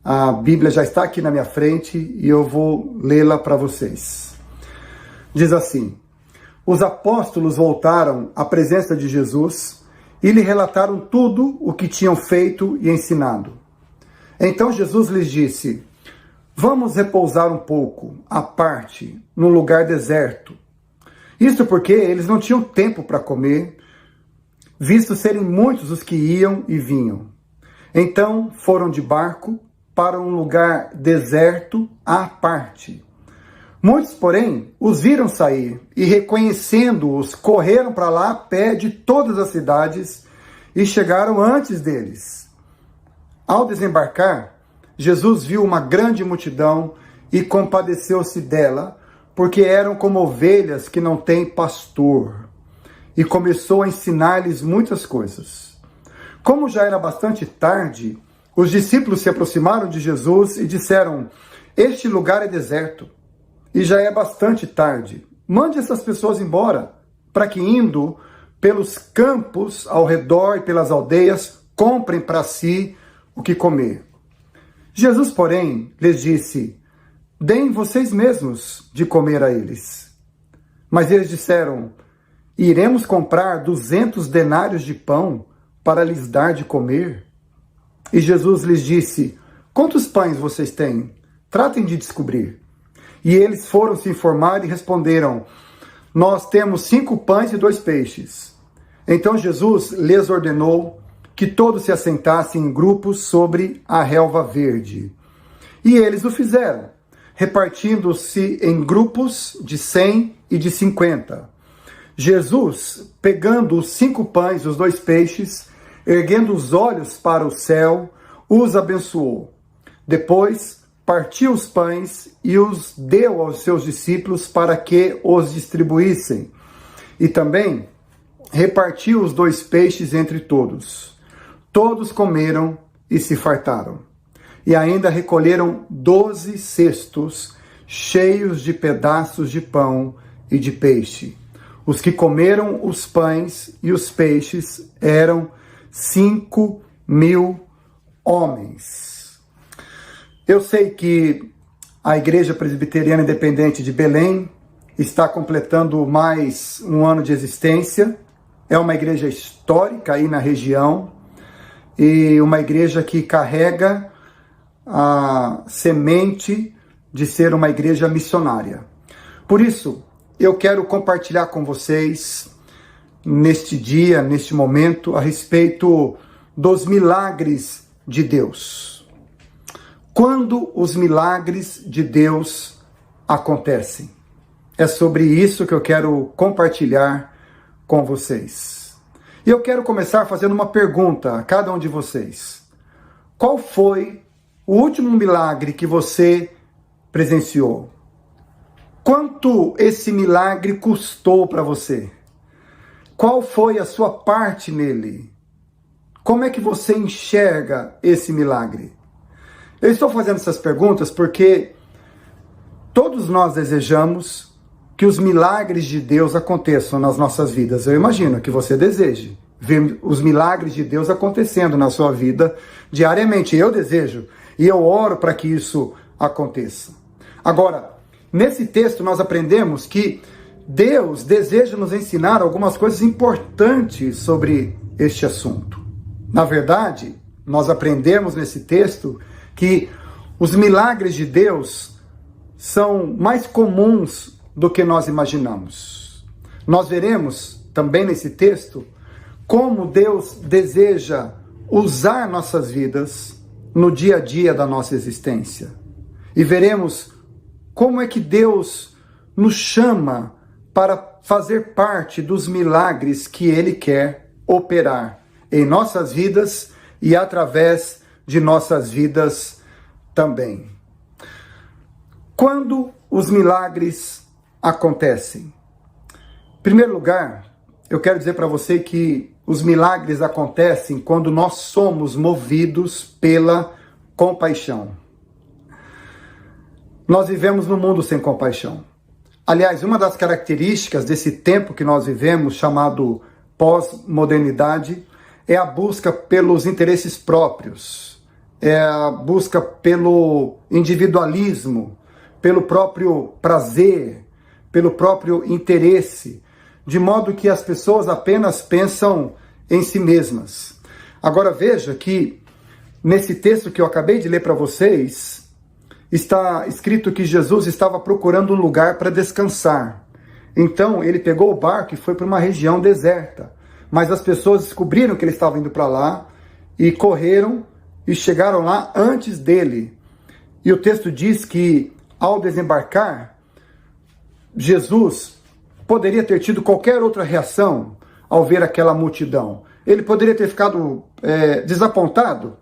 A Bíblia já está aqui na minha frente e eu vou lê-la para vocês. Diz assim: os apóstolos voltaram à presença de Jesus e lhe relataram tudo o que tinham feito e ensinado. Então Jesus lhes disse: vamos repousar um pouco, à parte, num lugar deserto. Isto porque eles não tinham tempo para comer, visto serem muitos os que iam e vinham. Então foram de barco para um lugar deserto à parte. Muitos, porém, os viram sair e, reconhecendo-os, correram para lá a pé de todas as cidades e chegaram antes deles. Ao desembarcar, Jesus viu uma grande multidão e compadeceu-se dela, porque eram como ovelhas que não têm pastor. E começou a ensinar-lhes muitas coisas. Como já era bastante tarde, os discípulos se aproximaram de Jesus e disseram: este lugar é deserto, e já é bastante tarde. Mande essas pessoas embora, para que, indo pelos campos ao redor e pelas aldeias, comprem para si o que comer. Jesus, porém, lhes disse: deem vocês mesmos de comer a eles. Mas eles disseram: iremos comprar 200 denários de pão para lhes dar de comer? E Jesus lhes disse: quantos pães vocês têm? Tratem de descobrir. E eles foram se informar e responderam: nós temos 5 pães e 2 peixes. Então Jesus lhes ordenou que todos se assentassem em grupos sobre a relva verde. E eles o fizeram, repartindo-se em grupos de 100 e de 50. Jesus, pegando os 5 pães e os 2 peixes, erguendo os olhos para o céu, os abençoou. Depois, partiu os pães e os deu aos seus discípulos para que os distribuíssem. E também repartiu os 2 peixes entre todos. Todos comeram e se fartaram. E ainda recolheram 12 cestos cheios de pedaços de pão e de peixe. Os que comeram os pães e os peixes eram 5.000 homens. Eu sei que a Igreja Presbiteriana Independente de Belém está completando mais um ano de existência. É uma igreja histórica aí na região e uma igreja que carrega a semente de ser uma igreja missionária. Por isso, eu quero compartilhar com vocês neste dia, neste momento, a respeito dos milagres de Deus. Quando os milagres de Deus acontecem? É sobre isso que eu quero compartilhar com vocês. E eu quero começar fazendo uma pergunta a cada um de vocês. Qual foi o último milagre que você presenciou? Quanto esse milagre custou para você? Qual foi a sua parte nele? Como é que você enxerga esse milagre? Eu estou fazendo essas perguntas porque todos nós desejamos que os milagres de Deus aconteçam nas nossas vidas. Eu imagino que você deseje ver os milagres de Deus acontecendo na sua vida diariamente. Eu desejo e eu oro para que isso aconteça. Agora, nesse texto nós aprendemos que Deus deseja nos ensinar algumas coisas importantes sobre este assunto. Na verdade, nós aprendemos nesse texto que os milagres de Deus são mais comuns do que nós imaginamos. Nós veremos também nesse texto como Deus deseja usar nossas vidas no dia a dia da nossa existência. E veremos como é que Deus nos chama para fazer parte dos milagres que Ele quer operar em nossas vidas e através de nossas vidas também. Quando os milagres acontecem? Em primeiro lugar, eu quero dizer para você que os milagres acontecem quando nós somos movidos pela compaixão. Nós vivemos num mundo sem compaixão. Aliás, uma das características desse tempo que nós vivemos, chamado pós-modernidade, é a busca pelos interesses próprios, é a busca pelo individualismo, pelo próprio prazer, pelo próprio interesse, de modo que as pessoas apenas pensam em si mesmas. Agora veja que nesse texto que eu acabei de ler para vocês, está escrito que Jesus estava procurando um lugar para descansar. Então ele pegou o barco e foi para uma região deserta. Mas as pessoas descobriram que ele estava indo para lá e correram e chegaram lá antes dele. E o texto diz que ao desembarcar, Jesus poderia ter tido qualquer outra reação ao ver aquela multidão. Ele poderia ter ficado desapontado.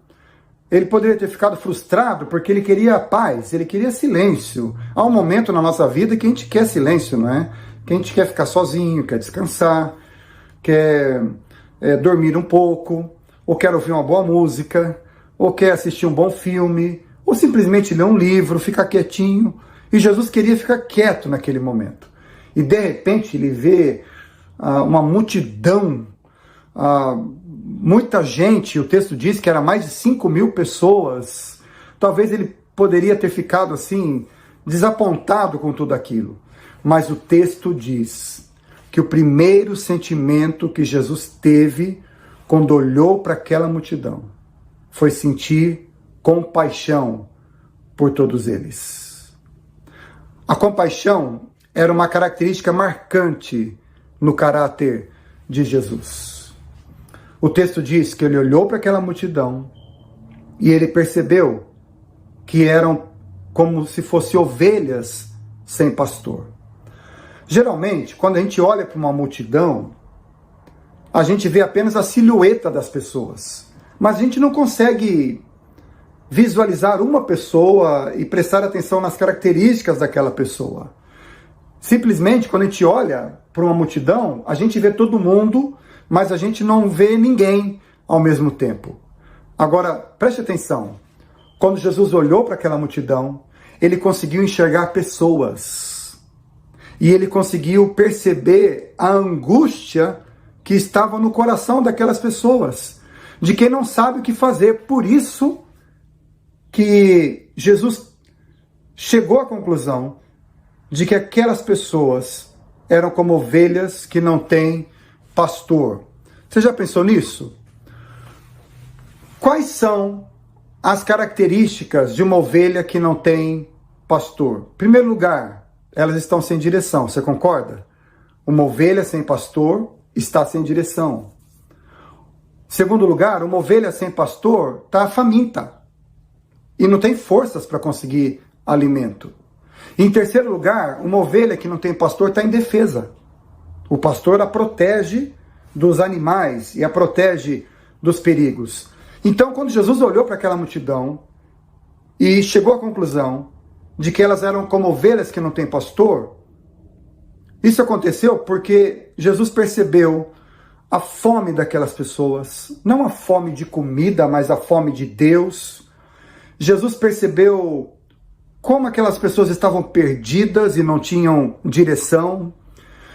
Ele poderia ter ficado frustrado porque ele queria paz, ele queria silêncio. Há um momento na nossa vida que a gente quer silêncio, não é? Que a gente quer ficar sozinho, quer descansar, quer dormir um pouco, ou quer ouvir uma boa música, ou quer assistir um bom filme, ou simplesmente ler um livro, ficar quietinho. E Jesus queria ficar quieto naquele momento. E de repente ele vê uma multidão, muita gente, o texto diz que era mais de 5.000 pessoas. Talvez ele poderia ter ficado assim, desapontado com tudo aquilo. mas o texto diz que o primeiro sentimento que Jesus teve quando olhou para aquela multidão foi sentir compaixão por todos eles. A compaixão era uma característica marcante no caráter de Jesus. O texto diz que ele olhou para aquela multidão e ele percebeu que eram como se fossem ovelhas sem pastor. Geralmente, quando a gente olha para uma multidão, a gente vê apenas a silhueta das pessoas, mas a gente não consegue visualizar uma pessoa e prestar atenção nas características daquela pessoa. Simplesmente, quando a gente olha para uma multidão, a gente vê todo mundo, mas a gente não vê ninguém ao mesmo tempo. Agora, preste atenção. Quando Jesus olhou para aquela multidão, ele conseguiu enxergar pessoas. E ele conseguiu perceber a angústia que estava no coração daquelas pessoas, de quem não sabe o que fazer. Por isso que Jesus chegou à conclusão de que aquelas pessoas eram como ovelhas que não têm pastor. Você já pensou nisso? Quais são as características de uma ovelha que não tem pastor? Em primeiro lugar, elas estão sem direção, você concorda? Uma ovelha sem pastor está sem direção. Segundo lugar, uma ovelha sem pastor está faminta e não tem forças para conseguir alimento. Em terceiro lugar, uma ovelha que não tem pastor está indefesa. O pastor a protege dos animais e a protege dos perigos. Então, quando Jesus olhou para aquela multidão e chegou à conclusão de que elas eram como ovelhas que não têm pastor, isso aconteceu porque Jesus percebeu a fome daquelas pessoas, não a fome de comida, mas a fome de Deus. Jesus percebeu como aquelas pessoas estavam perdidas e não tinham direção.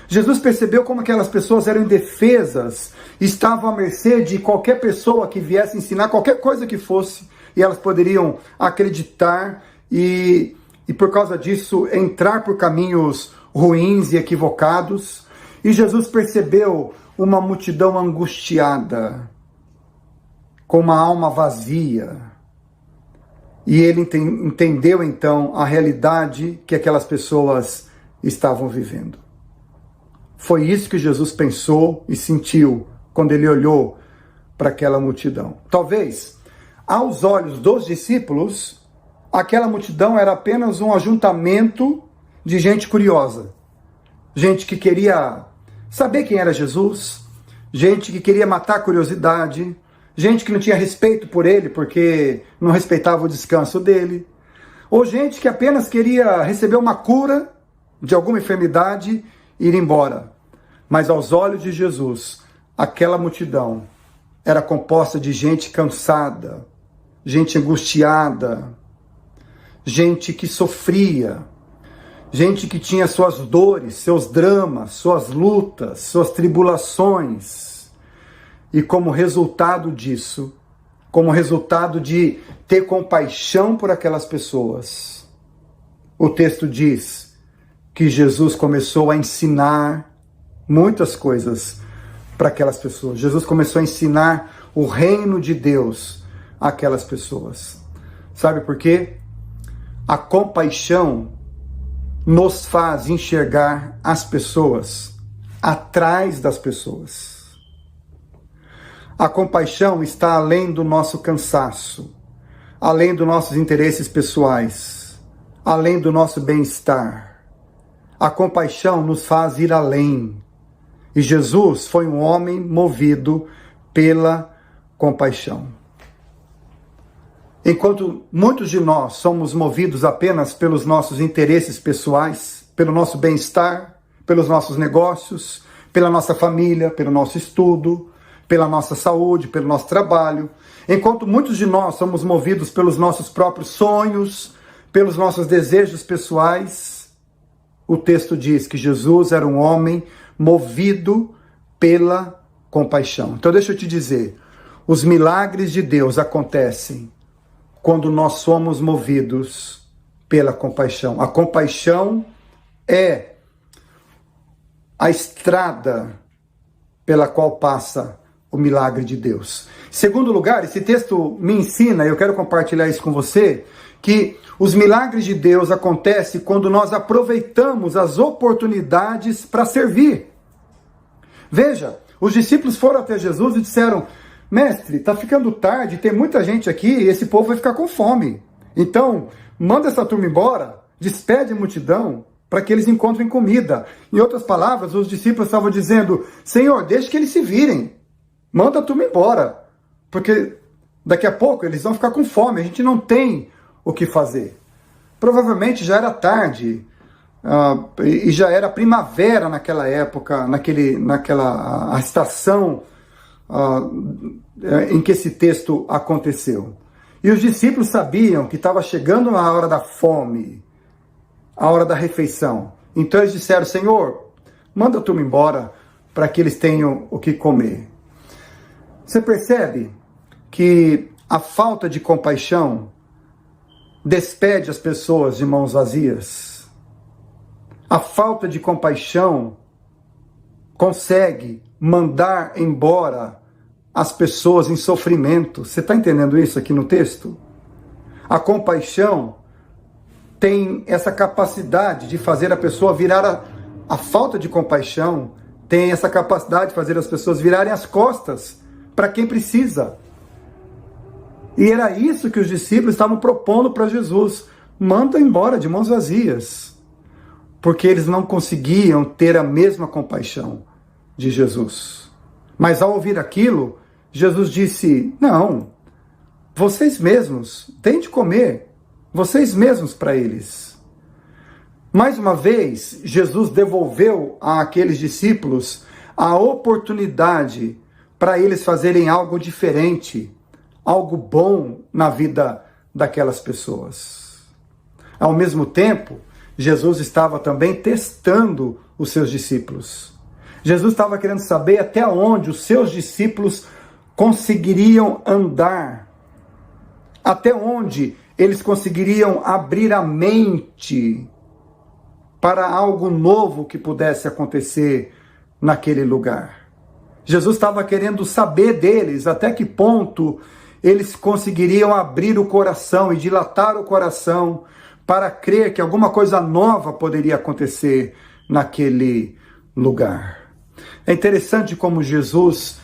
Jesus percebeu como aquelas pessoas eram indefesas, estavam à mercê de qualquer pessoa que viesse ensinar qualquer coisa que fosse, e elas poderiam acreditar e por causa disso entrar por caminhos ruins e equivocados. E Jesus percebeu uma multidão angustiada, com uma alma vazia. E ele entendeu então a realidade que aquelas pessoas estavam vivendo. Foi isso que Jesus pensou e sentiu quando ele olhou para aquela multidão. Talvez, aos olhos dos discípulos, aquela multidão era apenas um ajuntamento de gente curiosa. Gente que queria saber quem era Jesus, gente que queria matar a curiosidade, gente que não tinha respeito por ele porque não respeitava o descanso dele, ou gente que apenas queria receber uma cura de alguma enfermidade e ir embora. Mas aos olhos de Jesus, aquela multidão era composta de gente cansada, gente angustiada, gente que sofria, gente que tinha suas dores, seus dramas, suas lutas, suas tribulações. E como resultado disso, como resultado de ter compaixão por aquelas pessoas, o texto diz que Jesus começou a ensinar muitas coisas para aquelas pessoas. Jesus começou a ensinar o reino de Deus àquelas pessoas. Sabe por quê? A compaixão nos faz enxergar as pessoas atrás das pessoas. A compaixão está além do nosso cansaço, além dos nossos interesses pessoais, além do nosso bem-estar. A compaixão nos faz ir além. E Jesus foi um homem movido pela compaixão. Enquanto muitos de nós somos movidos apenas pelos nossos interesses pessoais, pelo nosso bem-estar, pelos nossos negócios, pela nossa família, pelo nosso estudo, pela nossa saúde, pelo nosso trabalho, enquanto muitos de nós somos movidos pelos nossos próprios sonhos, pelos nossos desejos pessoais, o texto diz que Jesus era um homem movido pela compaixão. Então deixa eu te dizer, os milagres de Deus acontecem quando nós somos movidos pela compaixão. A compaixão é a estrada pela qual passa o milagre de Deus. Em segundo lugar, esse texto me ensina, e eu quero compartilhar isso com você, que os milagres de Deus acontecem quando nós aproveitamos as oportunidades para servir. Veja, os discípulos foram até Jesus e disseram: mestre, está ficando tarde, tem muita gente aqui e esse povo vai ficar com fome. Então, manda essa turma embora, despede a multidão para que eles encontrem comida. Em outras palavras, os discípulos estavam dizendo: Senhor, deixe que eles se virem, manda a turma embora, porque daqui a pouco eles vão ficar com fome, a gente não tem o que fazer. Provavelmente já era tarde, e já era primavera naquela época, naquela estação em que esse texto aconteceu. E os discípulos sabiam que estava chegando a hora da fome, a hora da refeição. Então eles disseram: Senhor, manda a turma embora para que eles tenham o que comer. Você percebe que a falta de compaixão despede as pessoas de mãos vazias? A falta de compaixão consegue mandar embora as pessoas em sofrimento. Você está entendendo isso aqui no texto? A compaixão tem essa capacidade de fazer a pessoa virar a falta de compaixão tem essa capacidade de fazer as pessoas virarem as costas para quem precisa. E era isso que os discípulos estavam propondo para Jesus: manda embora de mãos vazias, porque eles não conseguiam ter a mesma compaixão de Jesus. Mas ao ouvir aquilo, Jesus disse: não, vocês mesmos, deem de comer, vocês mesmos para eles. Mais uma vez, Jesus devolveu àqueles discípulos a oportunidade para eles fazerem algo diferente, algo bom na vida daquelas pessoas. Ao mesmo tempo, Jesus estava também testando os seus discípulos. Jesus estava querendo saber até onde os seus discípulos conseguiriam andar, até onde eles conseguiriam abrir a mente para algo novo que pudesse acontecer naquele lugar. Jesus estava querendo saber deles até que ponto eles conseguiriam abrir o coração e dilatar o coração para crer que alguma coisa nova poderia acontecer naquele lugar. É interessante como Jesus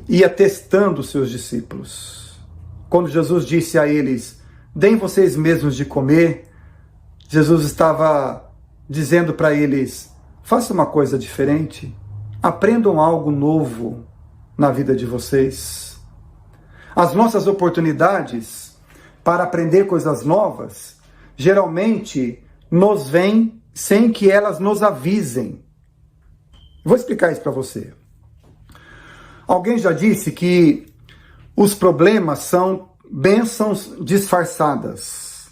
ia testando os seus discípulos. Quando Jesus disse a eles: deem vocês mesmos de comer, Jesus estava dizendo para eles: façam uma coisa diferente, aprendam algo novo na vida de vocês. As nossas oportunidades para aprender coisas novas geralmente nos vêm sem que elas nos avisem. Vou explicar isso para você. Alguém já disse que os problemas são bênçãos disfarçadas.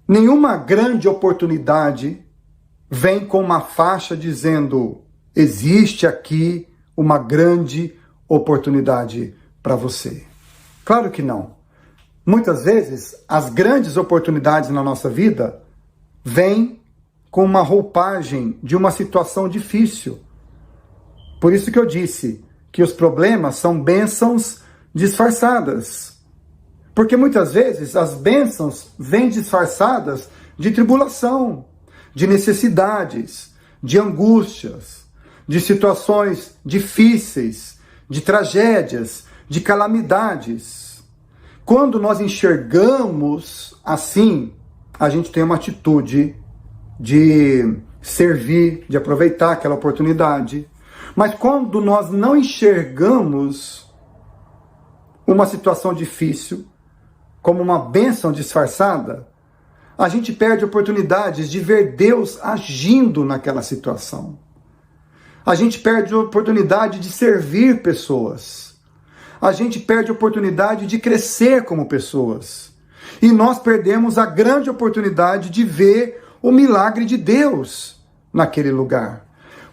Nenhuma grande oportunidade vem com uma faixa dizendo: existe aqui uma grande oportunidade para você. Claro que não. Muitas vezes, as grandes oportunidades na nossa vida vêm com uma roupagem de uma situação difícil. Por isso que eu disse que os problemas são bênçãos disfarçadas. Porque muitas vezes as bênçãos vêm disfarçadas de tribulação, de necessidades, de angústias, de situações difíceis, de tragédias, de calamidades. Quando nós enxergamos assim, a gente tem uma atitude de servir, de aproveitar aquela oportunidade. Mas quando nós não enxergamos uma situação difícil como uma bênção disfarçada, a gente perde oportunidades de ver Deus agindo naquela situação. A gente perde a oportunidade de servir pessoas. A gente perde a oportunidade de crescer como pessoas. E nós perdemos a grande oportunidade de ver o milagre de Deus naquele lugar.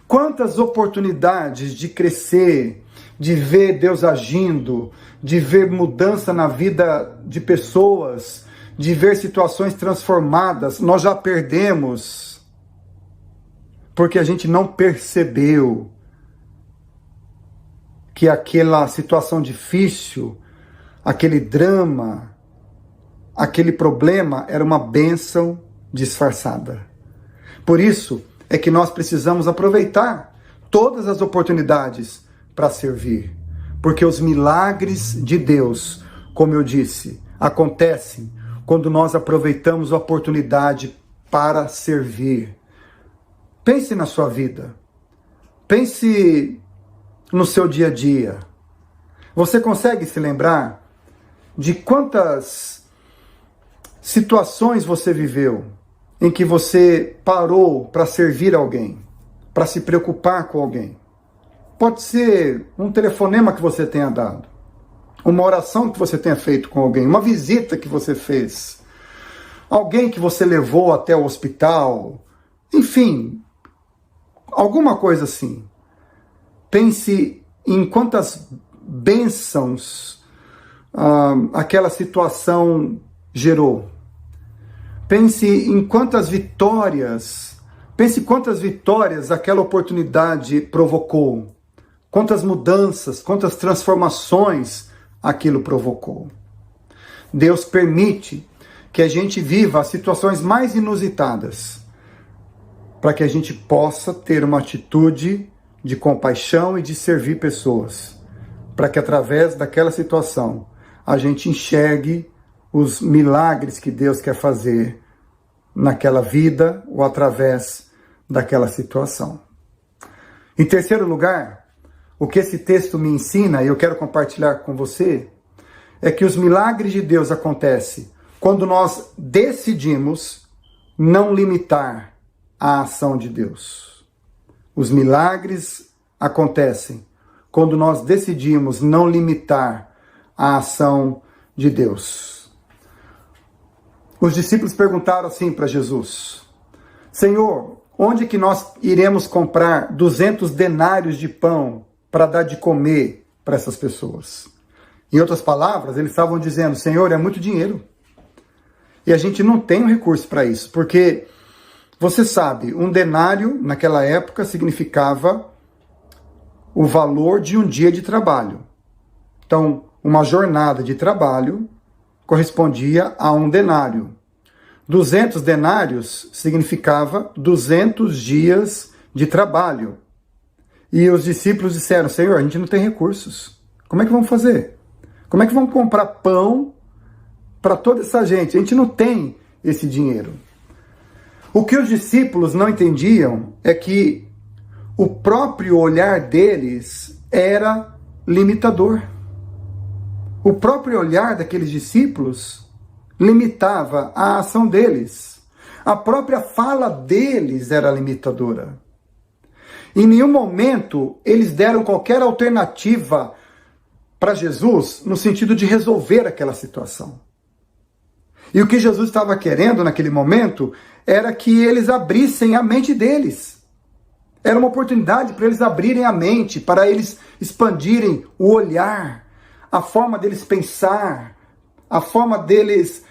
Quantas oportunidades de crescer, de ver Deus agindo, de ver mudança na vida de pessoas, de ver situações transformadas, nós já perdemos porque a gente não percebeu que aquela situação difícil, aquele drama, aquele problema era uma bênção disfarçada. Por isso é que nós precisamos aproveitar todas as oportunidades para servir, porque os milagres de Deus, como eu disse, acontecem quando nós aproveitamos a oportunidade para servir. Pense na sua vida, pense no seu dia a dia. Você consegue se lembrar de quantas situações você viveu em que você parou para servir alguém, para se preocupar com alguém? Pode ser um telefonema que você tenha dado, uma oração que você tenha feito com alguém, uma visita que você fez, alguém que você levou até o hospital, enfim, alguma coisa assim. Pense em quantas bênçãos aquela situação gerou. Pense em quantas vitórias aquela oportunidade provocou. Quantas mudanças, quantas transformações aquilo provocou. Deus permite que a gente viva as situações mais inusitadas, para que a gente possa ter uma atitude de compaixão e de servir pessoas, para que através daquela situação a gente enxergue os milagres que Deus quer fazer naquela vida ou através daquela situação. Em terceiro lugar, o que esse texto me ensina, e eu quero compartilhar com você, é que os milagres de Deus acontecem quando nós decidimos não limitar a ação de Deus. Os milagres acontecem quando nós decidimos não limitar a ação de Deus. Os discípulos perguntaram assim para Jesus: Senhor, onde que nós iremos comprar 200 denários de pão para dar de comer para essas pessoas? Em outras palavras, eles estavam dizendo: Senhor, é muito dinheiro. E a gente não tem um recurso para isso, porque você sabe, um denário naquela época significava o valor de um dia de trabalho. Então, uma jornada de trabalho correspondia a um denário. 200 denários significava 200 dias de trabalho. E os discípulos disseram: Senhor, a gente não tem recursos. Como é que vamos fazer? Como é que vamos comprar pão para toda essa gente? A gente não tem esse dinheiro. O que os discípulos não entendiam é que o próprio olhar deles era limitador. O próprio olhar daqueles discípulos limitava a ação deles. A própria fala deles era limitadora. Em nenhum momento eles deram qualquer alternativa para Jesus no sentido de resolver aquela situação. E o que Jesus estava querendo naquele momento era que eles abrissem a mente deles. Era uma oportunidade para eles abrirem a mente, para eles expandirem o olhar, a forma deles pensar, a forma deles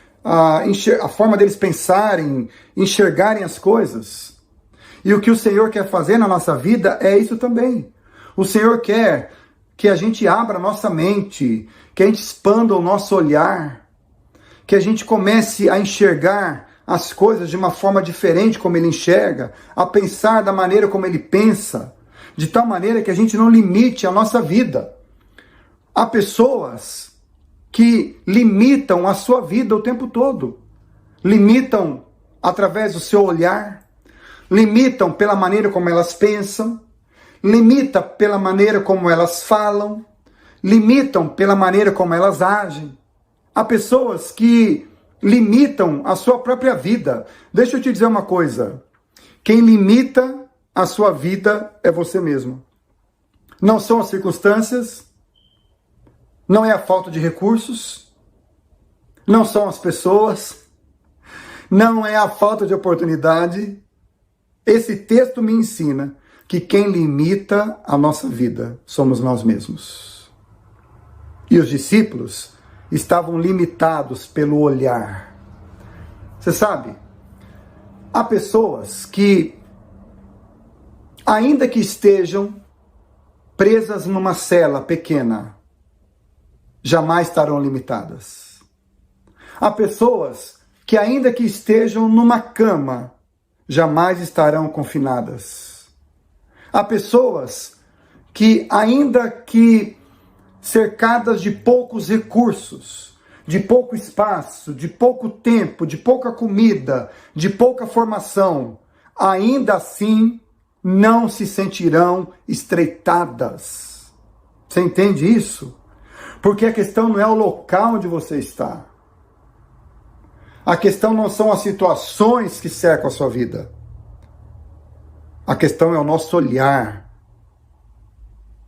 pensarem, enxergarem as coisas. E o que o Senhor quer fazer na nossa vida é isso também. O Senhor quer que a gente abra a nossa mente, que a gente expanda o nosso olhar, que a gente comece a enxergar as coisas de uma forma diferente como Ele enxerga, a pensar da maneira como Ele pensa, de tal maneira que a gente não limite a nossa vida. Há pessoas que limitam a sua vida o tempo todo. Limitam através do seu olhar, limitam pela maneira como elas pensam, limita pela maneira como elas falam, limitam pela maneira como elas agem. Há pessoas que limitam a sua própria vida. Deixa eu te dizer uma coisa. Quem limita a sua vida é você mesmo. Não são as circunstâncias, não é a falta de recursos, não são as pessoas, não é a falta de oportunidade. Esse texto me ensina que quem limita a nossa vida somos nós mesmos. E os discípulos estavam limitados pelo olhar. Você sabe, há pessoas que ainda que estejam presas numa cela pequena, jamais estarão limitadas. Há pessoas que, ainda que estejam numa cama, jamais estarão confinadas. Há pessoas que, ainda que cercadas de poucos recursos, de pouco espaço, de pouco tempo, de pouca comida, de pouca formação, ainda assim não se sentirão estreitadas. Você entende isso? Porque a questão não é o local onde você está. A questão não são as situações que cercam a sua vida. A questão é o nosso olhar.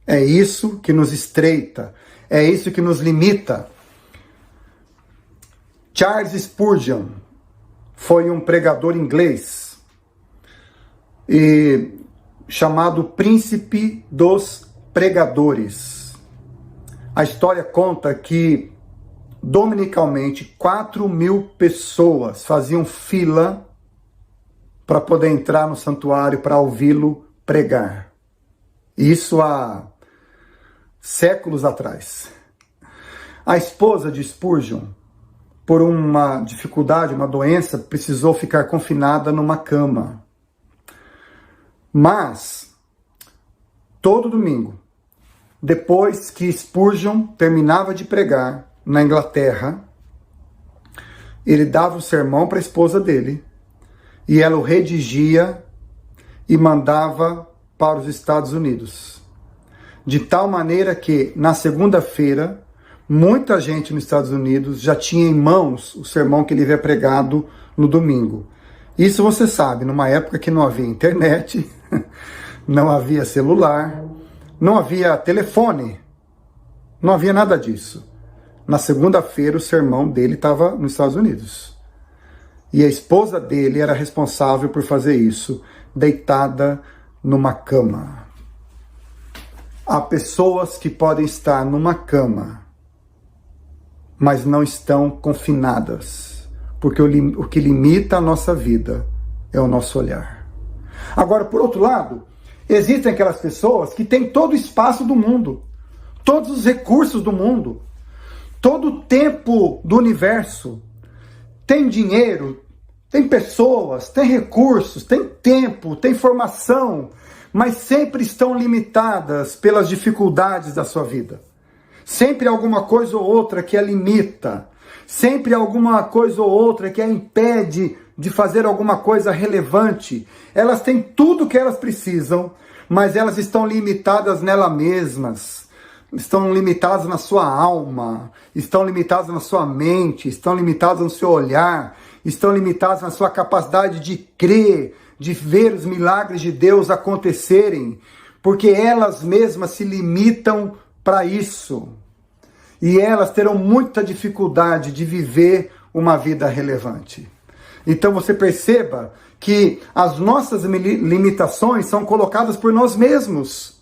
É isso que nos estreita. É isso que nos limita. Charles Spurgeon foi um pregador inglês e chamado Príncipe dos Pregadores. A história conta que dominicalmente 4.000 pessoas faziam fila para poder entrar no santuário para ouvi-lo pregar. Isso há séculos atrás. A esposa de Spurgeon, por uma dificuldade, uma doença, precisou ficar confinada numa cama. Mas, todo domingo, depois que Spurgeon terminava de pregar na Inglaterra, ele dava o sermão para a esposa dele e ela o redigia e mandava para os Estados Unidos. De tal maneira que, na segunda-feira, muita gente nos Estados Unidos já tinha em mãos o sermão que ele havia pregado no domingo. Isso você sabe, numa época que não havia internet, não havia celular, não havia telefone, não havia nada disso. Na segunda-feira o sermão dele estava nos Estados Unidos. E a esposa dele era responsável por fazer isso, deitada numa cama. Há pessoas que podem estar numa cama, mas não estão confinadas, porque o que limita a nossa vida é o nosso olhar. Agora, por outro lado, existem aquelas pessoas que têm todo o espaço do mundo, todos os recursos do mundo, todo o tempo do universo, tem dinheiro, tem pessoas, tem recursos, tem tempo, tem formação, mas sempre estão limitadas pelas dificuldades da sua vida. Sempre alguma coisa ou outra que a limita, sempre alguma coisa ou outra que a impede de fazer alguma coisa relevante. Elas têm tudo o que elas precisam, mas elas estão limitadas nelas mesmas. Estão limitadas na sua alma, estão limitadas na sua mente, estão limitadas no seu olhar, estão limitadas na sua capacidade de crer, de ver os milagres de Deus acontecerem, porque elas mesmas se limitam para isso. E elas terão muita dificuldade de viver uma vida relevante. Então você perceba que as nossas limitações são colocadas por nós mesmos.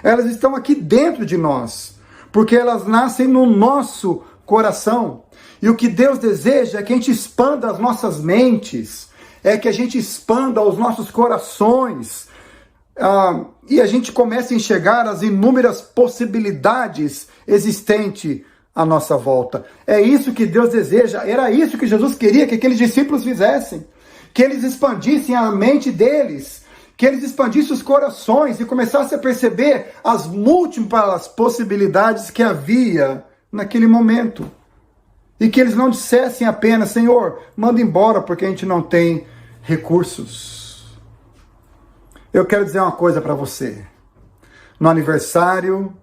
Elas estão aqui dentro de nós, porque elas nascem no nosso coração. E o que Deus deseja é que a gente expanda as nossas mentes, é que a gente expanda os nossos corações, e a gente comece a enxergar as inúmeras possibilidades existentes à nossa volta. É isso que Deus deseja, era isso que Jesus queria que aqueles discípulos fizessem, que eles expandissem a mente deles, que eles expandissem os corações e começassem a perceber as múltiplas possibilidades que havia naquele momento. E que eles não dissessem apenas, Senhor, manda embora porque a gente não tem recursos. Eu quero dizer uma coisa para você. No aniversário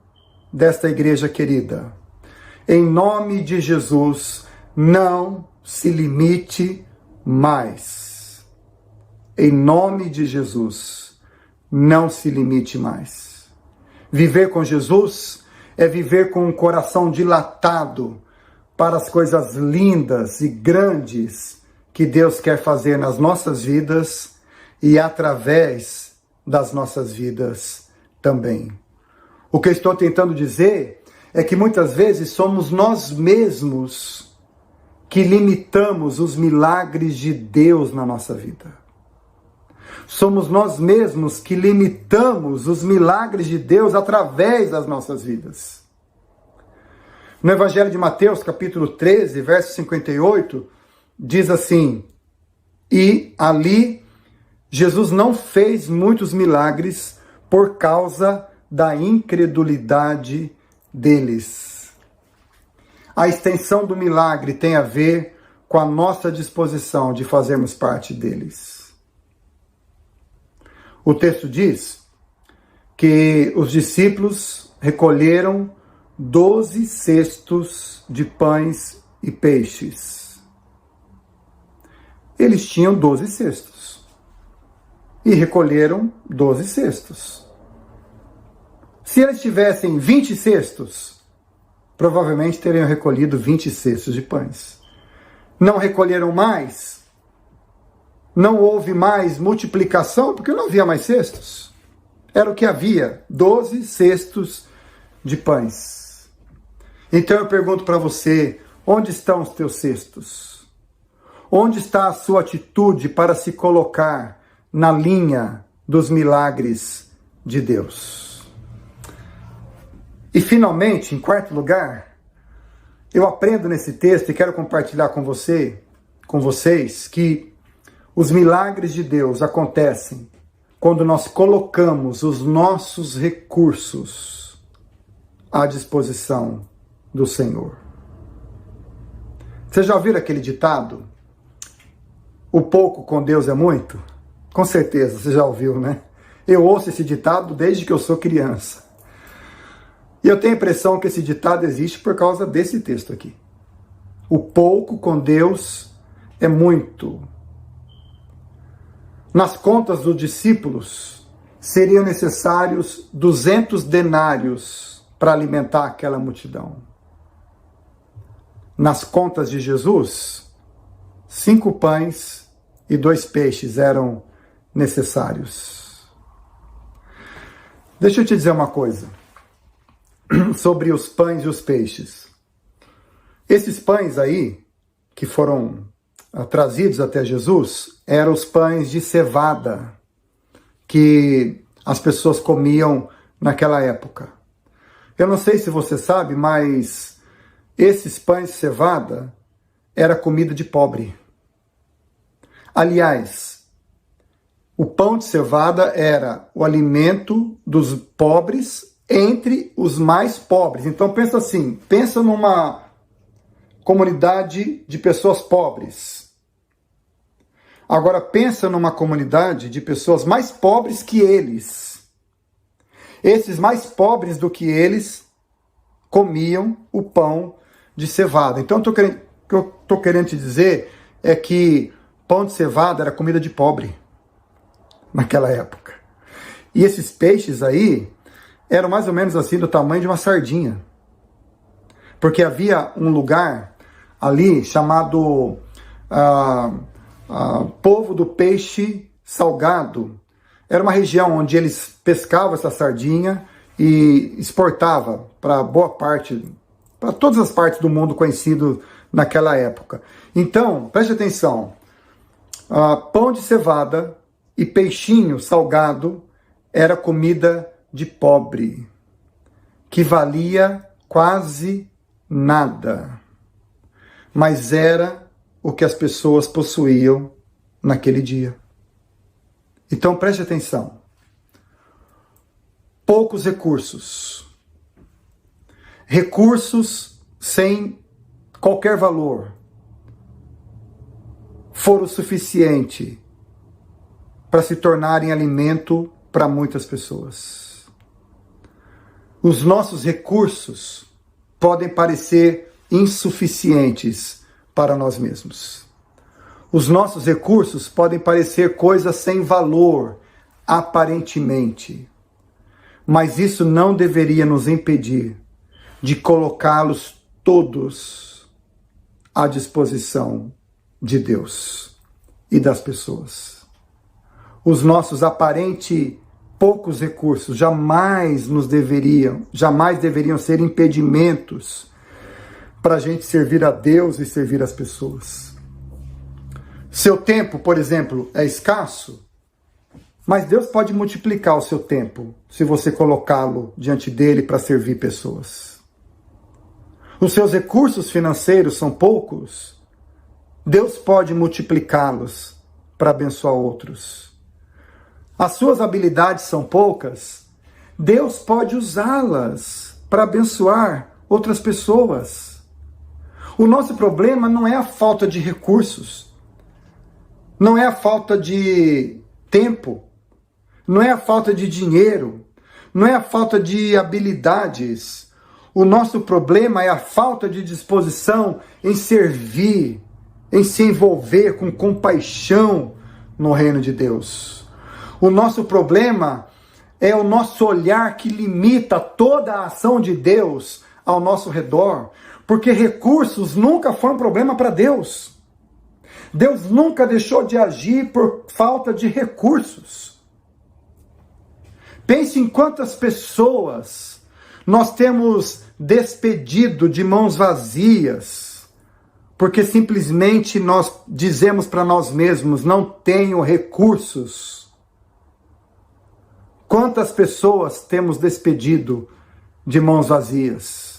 desta igreja querida, em nome de Jesus, não se limite mais. Em nome de Jesus, não se limite mais. Viver com Jesus é viver com um coração dilatado para as coisas lindas e grandes que Deus quer fazer nas nossas vidas e através das nossas vidas também. O que eu estou tentando dizer é que muitas vezes somos nós mesmos que limitamos os milagres de Deus na nossa vida. Somos nós mesmos que limitamos os milagres de Deus através das nossas vidas. No Evangelho de Mateus, capítulo 13, verso 58, diz assim: e ali Jesus não fez muitos milagres por causa da incredulidade deles. A extensão do milagre tem a ver com a nossa disposição de fazermos parte deles. O texto diz que os discípulos recolheram 12 cestos de pães e peixes. Eles tinham 12 cestos e recolheram 12 cestos. Se eles tivessem 20 cestos, provavelmente teriam recolhido 20 cestos de pães. Não recolheram mais, não houve mais multiplicação, porque não havia mais cestos. Era o que havia, 12 cestos de pães. Então eu pergunto para você, onde estão os teus cestos? Onde está a sua atitude para se colocar na linha dos milagres de Deus? E finalmente, em quarto lugar, eu aprendo nesse texto e quero compartilhar com vocês, que os milagres de Deus acontecem quando nós colocamos os nossos recursos à disposição do Senhor. Você já ouviu aquele ditado? O pouco com Deus é muito? Com certeza, você já ouviu, né? Eu ouço esse ditado desde que eu sou criança. E eu tenho a impressão que esse ditado existe por causa desse texto aqui. O pouco com Deus é muito. Nas contas dos discípulos, seriam necessários 200 denários para alimentar aquela multidão. Nas contas de Jesus, 5 pães e 2 peixes eram necessários. Deixa eu te dizer uma coisa sobre os pães e os peixes. Esses pães aí, que foram trazidos até Jesus, eram os pães de cevada que as pessoas comiam naquela época. Eu não sei se você sabe, mas esses pães de cevada era comida de pobre. Aliás, o pão de cevada era o alimento dos pobres entre os mais pobres. Então pensa assim, pensa numa comunidade de pessoas pobres. Agora pensa numa comunidade de pessoas mais pobres que eles. Esses mais pobres do que eles comiam o pão de cevada. Então o que eu estou querendo te dizer é que pão de cevada era comida de pobre naquela época. E esses peixes aí eram mais ou menos assim do tamanho de uma sardinha. Porque havia um lugar ali chamado Povo do Peixe Salgado. Era uma região onde eles pescavam essa sardinha e exportavam para boa parte, para todas as partes do mundo conhecido naquela época. Então, preste atenção, pão de cevada e peixinho salgado era comida de pobre, que valia quase nada, mas era o que as pessoas possuíam naquele dia. Então preste atenção, poucos recursos sem qualquer valor, foram o suficiente para se tornarem alimento para muitas pessoas. Os nossos recursos podem parecer insuficientes para nós mesmos. Os nossos recursos podem parecer coisas sem valor, aparentemente. Mas isso não deveria nos impedir de colocá-los todos à disposição de Deus e das pessoas. Os nossos aparentes poucos recursos jamais deveriam ser impedimentos para a gente servir a Deus e servir as pessoas. Seu tempo, por exemplo, é escasso? Mas Deus pode multiplicar o seu tempo se você colocá-lo diante dele para servir pessoas. Os seus recursos financeiros são poucos. Deus pode multiplicá-los para abençoar outros. As suas habilidades são poucas. Deus pode usá-las para abençoar outras pessoas. O nosso problema não é a falta de recursos, não é a falta de tempo, não é a falta de dinheiro, não é a falta de habilidades. O nosso problema é a falta de disposição em servir, em se envolver com compaixão no reino de Deus. O nosso problema é o nosso olhar que limita toda a ação de Deus ao nosso redor, porque recursos nunca foi um problema para Deus. Deus nunca deixou de agir por falta de recursos. Pense em quantas pessoas nós temos despedido de mãos vazias, porque simplesmente nós dizemos para nós mesmos, não tenho recursos. Quantas pessoas temos despedido de mãos vazias?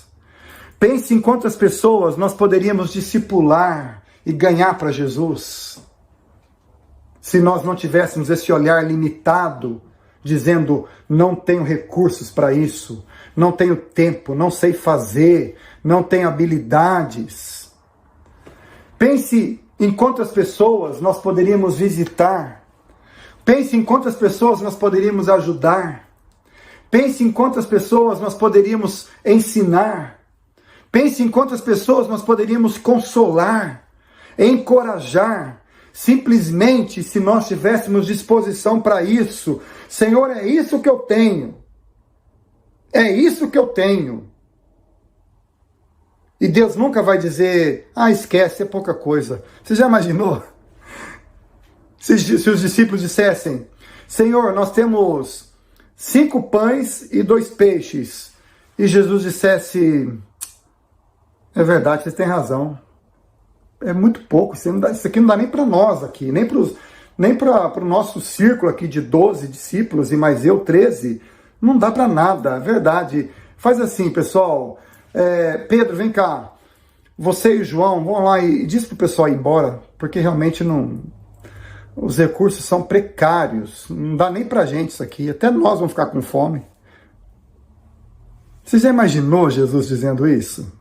Pense em quantas pessoas nós poderíamos discipular e ganhar para Jesus, se nós não tivéssemos esse olhar limitado, dizendo, não tenho recursos para isso, não tenho tempo, não sei fazer, não tenho habilidades. Pense em quantas pessoas nós poderíamos visitar. Pense em quantas pessoas nós poderíamos ajudar. Pense em quantas pessoas nós poderíamos ensinar. Pense em quantas pessoas nós poderíamos consolar, encorajar, simplesmente se nós tivéssemos disposição para isso. Senhor, é isso que eu tenho. É isso que eu tenho. E Deus nunca vai dizer, esquece, é pouca coisa. Você já imaginou? Se os discípulos dissessem, Senhor, nós temos 5 pães e 2 peixes. E Jesus dissesse, é verdade, vocês têm razão. É muito pouco, isso aqui não dá nem para nós aqui, nem para o nosso círculo aqui de 12 discípulos e mais eu 13. Não dá para nada, é verdade. Faz assim, pessoal. Pedro, vem cá. Você e o João vão lá e diz para o pessoal ir embora, porque realmente não... Os recursos são precários, não dá nem pra gente isso aqui, até nós vamos ficar com fome. Você já imaginou Jesus dizendo isso?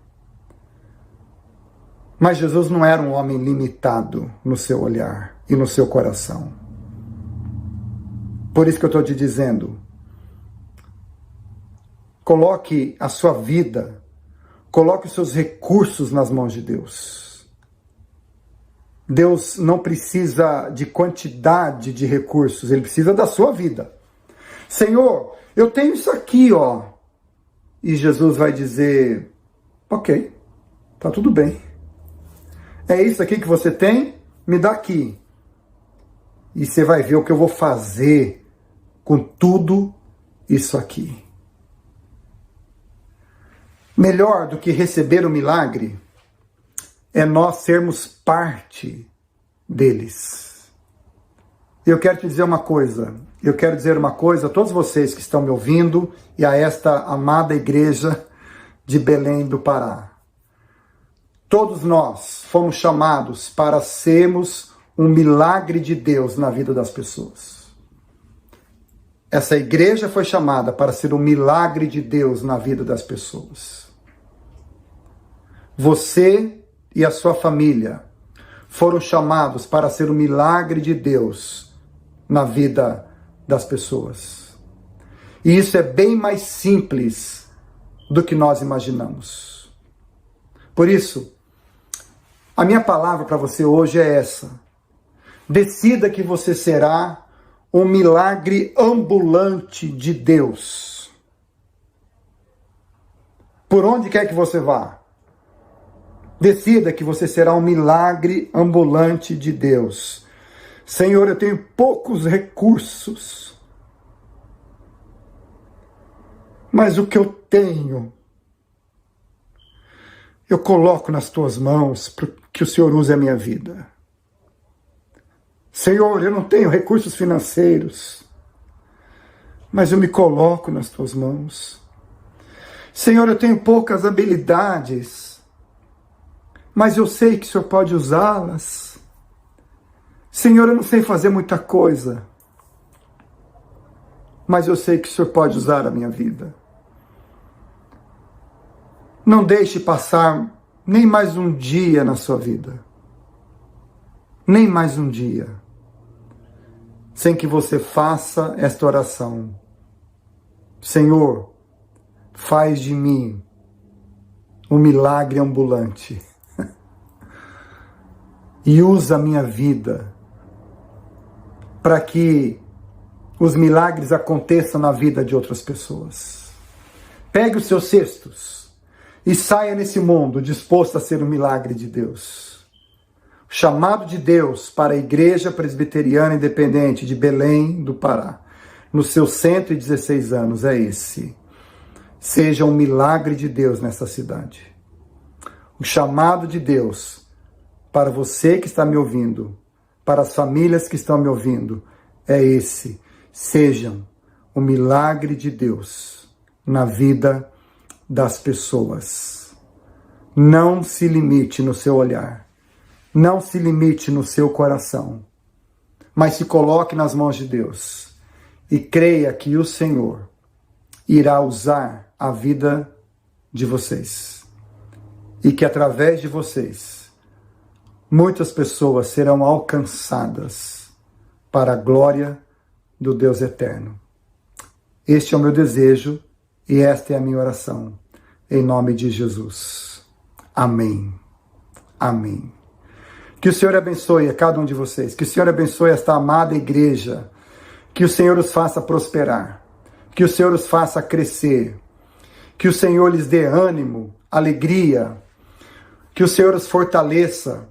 Mas Jesus não era um homem limitado no seu olhar e no seu coração. Por isso que eu estou te dizendo, coloque a sua vida, coloque os seus recursos nas mãos de Deus. Deus não precisa de quantidade de recursos, Ele precisa da sua vida. Senhor, eu tenho isso aqui, ó. E Jesus vai dizer, ok, tá tudo bem. É isso aqui que você tem? Me dá aqui. E você vai ver o que eu vou fazer com tudo isso aqui. Melhor do que receber o milagre é nós sermos parte deles. Eu quero te dizer uma coisa. Eu quero dizer uma coisa a todos vocês que estão me ouvindo e a esta amada igreja de Belém do Pará. Todos nós fomos chamados para sermos um milagre de Deus na vida das pessoas. Essa igreja foi chamada para ser um milagre de Deus na vida das pessoas. Você e a sua família foram chamados para ser um milagre de Deus na vida das pessoas. E isso é bem mais simples do que nós imaginamos. Por isso, a minha palavra para você hoje é essa. Decida que você será um milagre ambulante de Deus. Por onde quer que você vá, decida que você será um milagre ambulante de Deus. Senhor, eu tenho poucos recursos, mas o que eu tenho, eu coloco nas tuas mãos para que o Senhor use a minha vida. Senhor, eu não tenho recursos financeiros, mas eu me coloco nas tuas mãos. Senhor, eu tenho poucas habilidades, mas eu sei que o Senhor pode usá-las. Senhor, eu não sei fazer muita coisa, mas eu sei que o Senhor pode usar a minha vida. Não deixe passar nem mais um dia na sua vida, nem mais um dia, sem que você faça esta oração. Senhor, faz de mim um milagre ambulante e usa a minha vida para que os milagres aconteçam na vida de outras pessoas. Pegue os seus cestos e saia nesse mundo disposto a ser um milagre de Deus. O chamado de Deus para a Igreja Presbiteriana Independente de Belém do Pará, nos seus 116 anos, é esse. Seja um milagre de Deus nessa cidade. O chamado de Deus para você que está me ouvindo, para as famílias que estão me ouvindo, é esse. Sejam o milagre de Deus na vida das pessoas. Não se limite no seu olhar. Não se limite no seu coração. Mas se coloque nas mãos de Deus. E creia que o Senhor irá usar a vida de vocês. E que através de vocês, muitas pessoas serão alcançadas para a glória do Deus eterno. Este é o meu desejo e esta é a minha oração. Em nome de Jesus. Amém. Amém. Que o Senhor abençoe a cada um de vocês. Que o Senhor abençoe esta amada igreja. Que o Senhor os faça prosperar. Que o Senhor os faça crescer. Que o Senhor lhes dê ânimo, alegria. Que o Senhor os fortaleça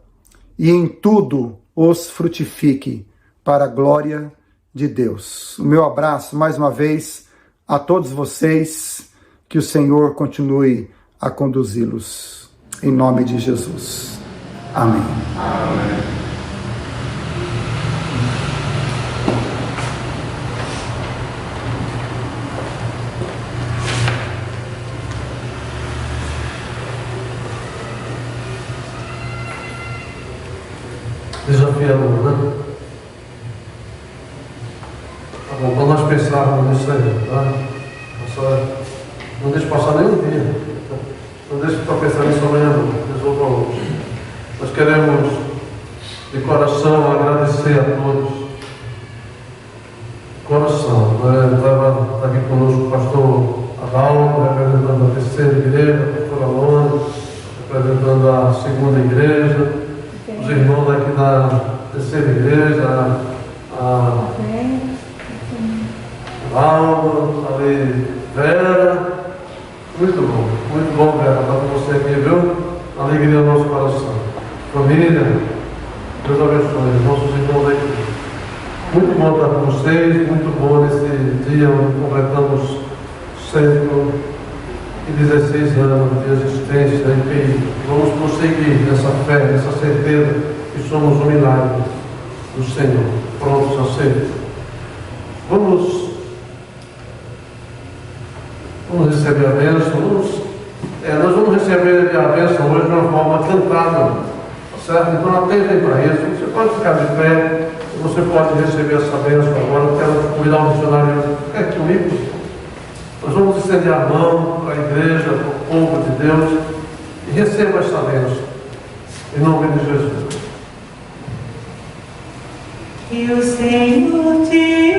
e em tudo os frutifique para a glória de Deus. O meu abraço mais uma vez a todos vocês. Que o Senhor continue a conduzi-los. Em nome de Jesus. Amém. Amém. Desafiador, né? Tá bom, para nós pensarmos nisso aí, tá? Não deixe passar nenhum dia. Não deixe para pensar nisso amanhã, não. Resolva hoje. Nós queremos, de coração, agradecer a todos. Coração, né? Está aqui conosco o pastor Adalmo, representando a terceira igreja, a pastora Lona, representando a segunda igreja, os irmãos aqui da terceira igreja, a Alma, ali, Vera. Muito bom, Vera, estar com você aqui, viu? Alegria no nosso coração. Família, Deus abençoe, nossos irmãos aqui. Muito bom estar com vocês, muito bom nesse dia onde completamos 116 anos de existência e que vamos prosseguir nessa fé, nessa certeza que somos um milagre do Senhor, prontos a ser. Vamos receber a bênção. Nós vamos receber a bênção hoje de uma forma cantada, certo? Então atentem para isso. Você pode ficar de pé, você pode receber essa bênção agora. Eu quero convidar o missionário a ficar comigo. Nós vamos estender a mão para a igreja, para o povo de Deus e receba essa bênção. Em nome de Jesus. Que o Senhor te